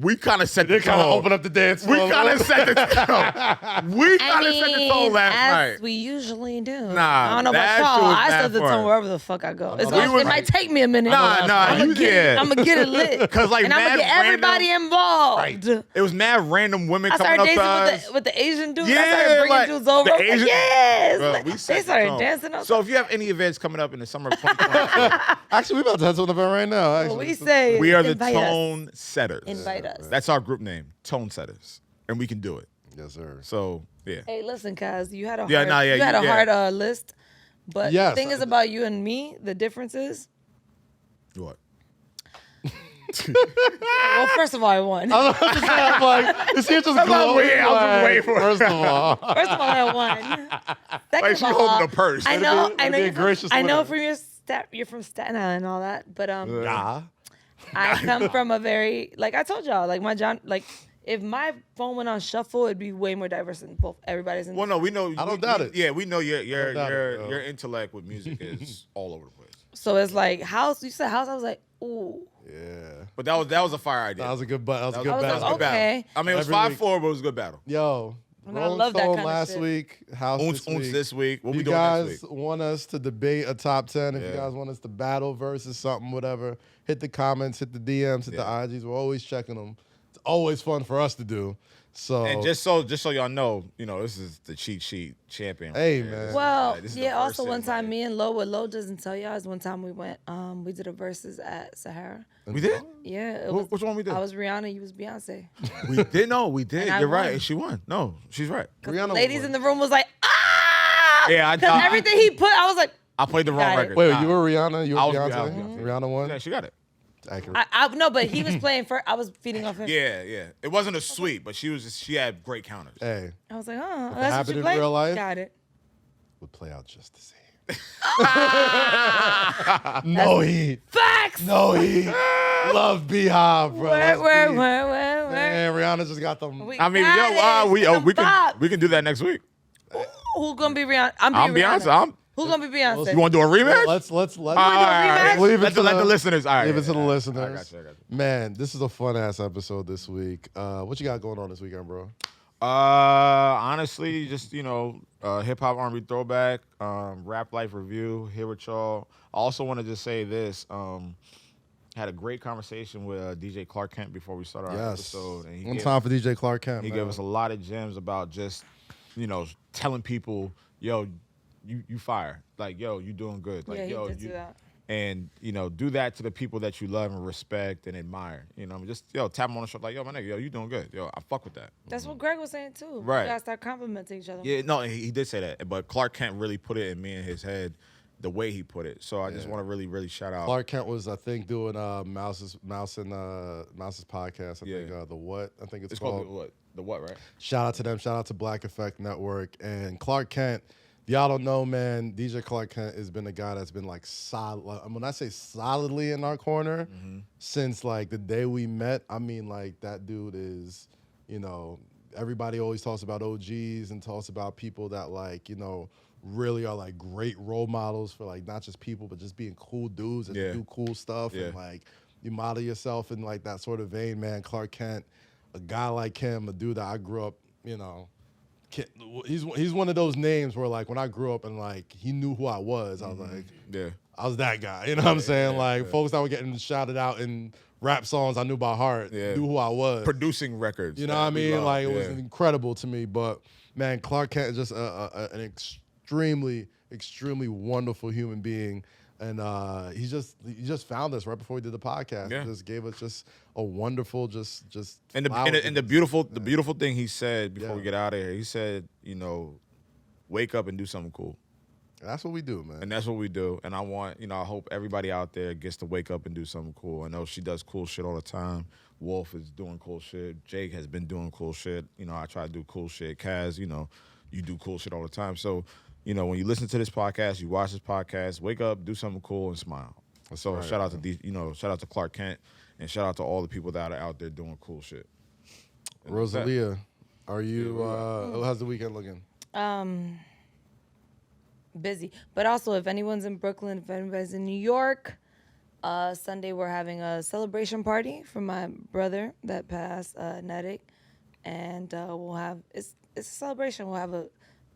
we kind of set the They kind of tone. open up the dance We floor. kind of set the tone. We kind of set the tone last as night. we usually do. Nah, I don't know that about shit y'all. was I bad set the fun. tone wherever the fuck I go. It's We gonna, was- it might take me a minute. Nah, you did. I'm gonna get it lit. 'Cause, like, and I'm gonna mad get everybody involved. It was mad random women I coming started up to dancing us. with the Asian dudes. I Yeah, started bringing like, dudes over. the I was like, Asian- yes. Bro, Like, we they set the started tone. dancing. I was So like, if you have any events coming up in the summer of 2022, Actually, we about to head to an event right now. Actually, we say we are the invite us. tone setters. Invite us. That's our group name, tone setters, and we can do it. Yes, sir. So yeah. Hey, listen, Kaz, you had a Yeah, hard, nah, yeah, you had a yeah. hard list. But Yes. the thing is about you and me, the difference is What? Well, first of all, I won. I'm like, is he just That's what I was glowing? waiting- I was just waiting for it. First of all, First of all, I won. Second Like she of all, holding a purse. I know, It'd be- I it'd know, be a you're gracious from, I know winner. from you're from Staten Island and all that, but nah. I come from a very like I told y'all like my John like if my phone went on shuffle, it'd be way more diverse than both everybody's in. Well, no, we know. I don't doubt it. Yeah, we know your doubt it, yo. your intellect with music is all over the place. So it's like house. You said house. I was like, ooh. Yeah. But that was a fire idea. That was a good, that was a I good was like, battle. okay. I mean, it was Every 5-4, but it was a good battle. Yo, I mean, I Rolling love that Stone kind of last shit. week, House Oontz this Oontz week. this week. What If we you doing guys next week? want us to debate a top 10, if you Yeah. guys want us to battle versus something, whatever, hit the comments, hit the DMs, hit the IGs. We're always checking them. It's always fun for us to do. So, And just so y'all know, this is the cheat sheet champion. Hey, right here. man. Well, This is the yeah. first Also, thing, one time, like- me and what Lo doesn't tell y'all is one time we went. We did a versus at Sahara. We did? Yeah. It Wh- was, which one we did? I was Rihanna. You was Beyonce. We did. No, we did. And I You're right. won. And she won. No, she's right. Rihanna Ladies won. in the room was like, ah. Yeah, Because everything he put, I was like, I played the wrong Got it. record. Wait, Nah. you were Rihanna? You were I was Beyonce? Beyonce. Rihanna won? Yeah, she got it. Accurate. no, but he was playing first. I was feeding off him. Yeah. It wasn't a sweep, but she had great counters. Hey, I was like, oh, it that's what happened you in play? real life? Got it. would play out just the same. No heat. Facts. No heat. Love Beehive, bro. Let's Where? be- Man, Rihanna just got them. I mean, we can do that next week. Who's gonna be Rihanna? I'm I'm being Beyonce. Rihanna. Who's gonna be Beyonce? You want to do a rematch? Let's All rematch? right. leave it Let to the the- listeners. All right. Leave it to the I listeners. got you. Man, this is a fun ass episode this week. What you got going on this weekend, bro? Honestly, just hip hop R&B throwback, rap life review. Here with y'all. I also want to just say this. Had a great conversation with DJ Clark Kent before we started our Yes. episode. And One time for DJ Clark Kent. he man. gave us a lot of gems about just, telling people, yo, you fire. Like, yo, you doing good. Like, Yeah, he yo, did do that. And, do that to the people that you love and respect and admire. Just, tap them on the shoulder like, yo, my nigga, yo, you doing good. Yo, I fuck with that. That's what Greg was saying too. Right. We gotta start complimenting each other. Yeah, no, he did say that. But Clark Kent really put it in me in his head the way he put it. So I just want to really, really shout out. Clark Kent was, I think, doing Mouse's podcast. I think the what? I think It's called what? The what, right? Shout out to them. Shout out to Black Effect Network and Clark Kent. Y'all don't know, man. DJ Clark Kent has been a guy that's been like solid. When I say solidly in our corner since like the day we met, I mean like that dude is, everybody always talks about OGs and talks about people that like, really are like great role models for like not just people, but just being cool dudes and do cool stuff and like you model yourself in like that sort of vein, man. Clark Kent, a guy like him, a dude that I grew up, he's one of those names where like when I grew up and like he knew who I was, I was like, I was that guy. You know what I'm saying? Folks that were getting shouted out in rap songs I knew by heart, knew who I was. Producing records. You know what I mean? Like it was incredible to me. But man, Clark Kent is just an extremely, extremely wonderful human being. And he just found us right before we did the podcast. Yeah. He just gave us just a wonderful And the beautiful thing he said before we get out of here, he said, wake up and do something cool. That's what we do, man. And that's what we do. And I want, I hope everybody out there gets to wake up and do something cool. I know she does cool shit all the time. Wolf is doing cool shit. Jake has been doing cool shit. I try to do cool shit. KAZ, you do cool shit all the time. So, when you listen to this podcast, you watch this podcast, wake up, do something cool, and smile. So shout out to shout out to Clark Kent, and shout out to all the people that are out there doing cool shit. And Rosalia, are you? How's the weekend looking? Busy. But also, if anyone's in Brooklyn, if anybody's in New York, Sunday we're having a celebration party for my brother that passed, Nedic. And we'll have, it's a celebration. We'll have a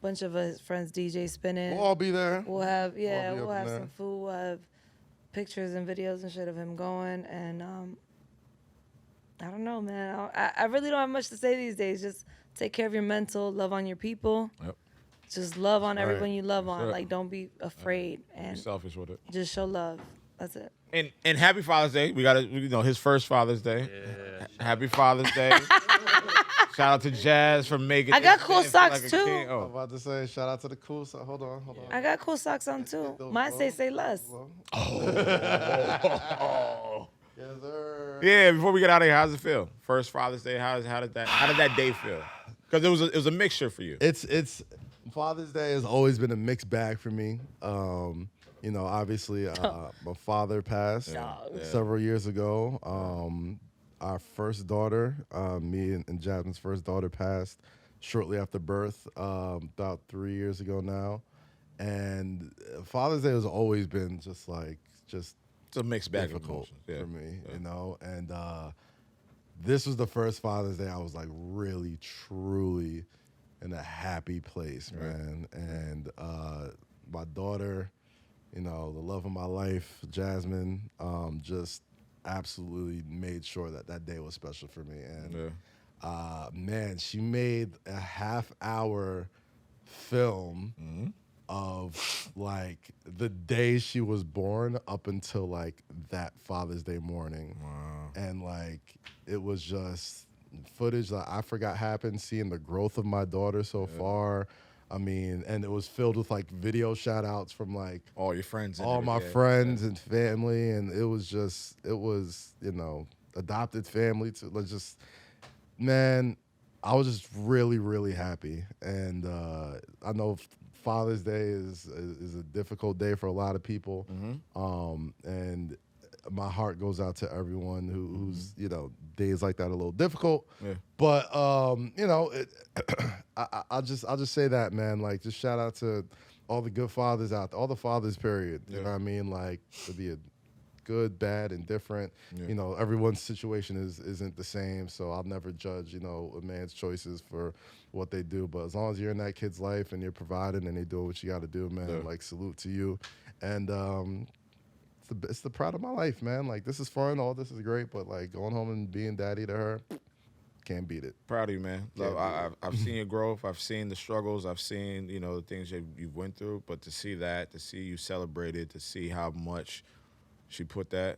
bunch of his friends DJ spinning. We'll all be there. We'll have, be up we'll in have there. some food. We'll have pictures and videos and shit of him going. And I don't know, man. I really don't have much to say these days. Just take care of your mental, love on your people. Yep. Just love on Right. everyone you love on. Right. Like, don't be afraid. Be And selfish with it. just show love. That's it. And happy Father's Day. We got his first Father's Day. Yeah. Happy Father's Day. Shout out to Jazz for making I got this cool shit socks, like a too. king. I'm Oh. about to say shout out to the cool. So hold on. I got cool socks on too. Mine say less. Yes, sir. Yeah, before we get out of here, how's it feel? First Father's Day, how did that day feel? Because it was a mixture for you. It's Father's Day has always been a mixed bag for me. Obviously, my father passed several years ago. Our first daughter, me and Jasmine's first daughter, passed shortly after birth, about 3 years ago now. And Father's Day has always been just It's a mixed bag of difficult emotions for me, And this was the first Father's Day I was like really, truly in a happy place, man. And my daughter, the love of my life, Jasmine, just absolutely made sure that day was special for me. And man, she made a half-hour film of like the day she was born up until like that Father's Day morning. Wow. And like it was just footage that I forgot happened, seeing the growth of my daughter so far. I mean, and it was filled with like video shout outs from like All your friends. all my friends and family, and it was adopted family too. Like just, man, I was just really, really happy. And I know Father's Day is a difficult day for a lot of people. And my heart goes out to everyone who's days like that are a little difficult. Yeah. But I'll just say that, man. Like, just shout out to all the good fathers out there, all the fathers, period. You know what I mean? Like, to be a good, bad, and different. Yeah. Everyone's situation isn't the same, so I'll never judge, a man's choices for what they do. But as long as you're in that kid's life and you're providing and they do what you got to do, man, like, salute to you. And it's the pride of my life, man. Like, this is fun, all this is great, but like going home and being daddy to her, can't beat it. Proud of you, man. I've seen your growth. I've seen the struggles. I've seen, the things you've went through. But to see you celebrated, to see how much she put that,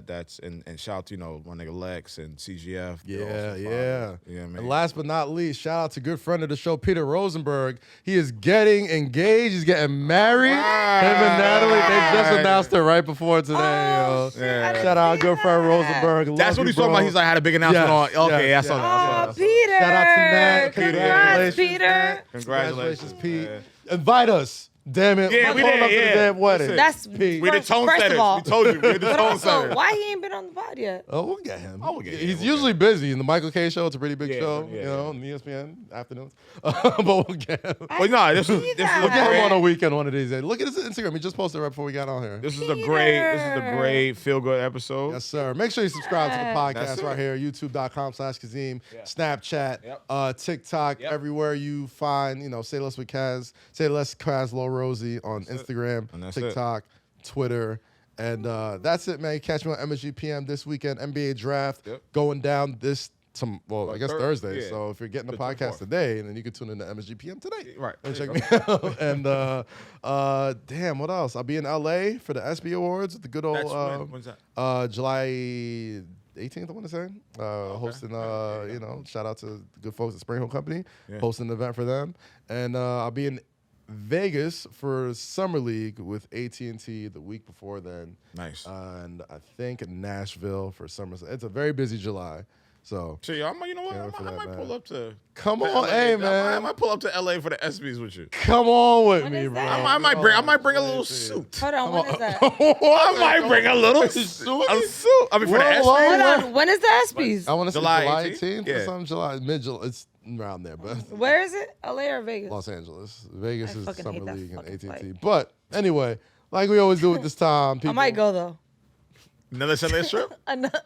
that's and shout out to, my nigga Lex and CGF. Yeah. Yeah, man. And last but not least, shout out to good friend of the show, Peter Rosenberg. He is getting engaged. He's getting married. Him and Natalie, they just announced it right before today. Oh, yo. Yeah. Shout out good friend Rosenberg. That's what he's talking about. He's like, had a big announcement on. Okay, I saw that. Oh, Peter. Shout out to Nat. Congrats, Peter. Man. Congratulations, Pete. Invite us. Damn it. Yeah, I'm we pulling did, up to the damn wedding. That's Pete. We the tone first setters. of all. We told you. We the But tone also, setters. why he ain't been on the pod yet? Oh, we'll get him. we'll get him. He's usually busy. In the Michael K show, it's a pretty big show, on ESPN afternoons. But we'll get him. Well, no, this was We'll get him on a weekend one of these days. Look at his Instagram. He just posted right before we got on here. This is a great feel good episode. Yes, sir. Make sure you subscribe to the That's podcast it. right here, youtube.com/Kazeem, Snapchat, TikTok, everywhere you find, Say Less with Kaz, Say Less KAZ Rosy on Instagram, TikTok, Twitter. And that's it, man. Catch me on MSG PM this weekend. NBA draft going down I guess Thursday. Yeah. So if you're getting the The podcast 24th. today, then you can tune in to MSG PM today. Right. And check me out. And damn, what else? I'll be in LA for the ESPY Awards. The good old When's that? July 18th, I want to say. Hosting, shout out to the good folks at Spring Hill Company, hosting an event for them. And I'll be in Vegas for Summer League with AT&T the week before then. Nice. And I think Nashville for summer. It's a very busy July. So, you know what? Can't wait for I that, might man. pull up to. come to on, LA. hey, I man. might pull up to LA for the ESPYs with you. Come on with When me, is bro. that? I might bring a little suit. Hold on, when is that? I might bring a little suit. A suit. I mean, for the We're ESPYs. Hold on, when is the ESPYs? I want to say July July 18th? 18th or Yeah. something. Mid-July. It's around there, but Where is it? LA or Vegas? Los Angeles. Vegas I is fucking hate Summer that League and fucking AT&T. flight. But anyway, like we always do at this time, people. I might go though. Another Sunday trip. Another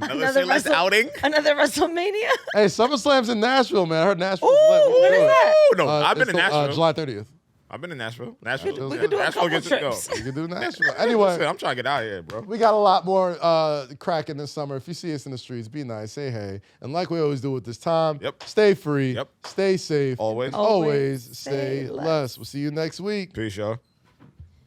Sunday outing. Another WrestleMania. Hey, SummerSlam's in Nashville, man. I heard Nashville's Ooh, lit. We'll when do is it. that? No, I've been It's to Nashville. July 30th. I've been to Nashville. We could do a couple gets trips. We can do Nashville. Anyway, I'm trying to get out of here, bro. we got a lot more cracking this summer. If you see us in the streets, be nice, say hey. And like we always do at this time, stay free, Yep. stay safe, Always. and always Always stay stay less. We'll see you next week. Peace, y'all.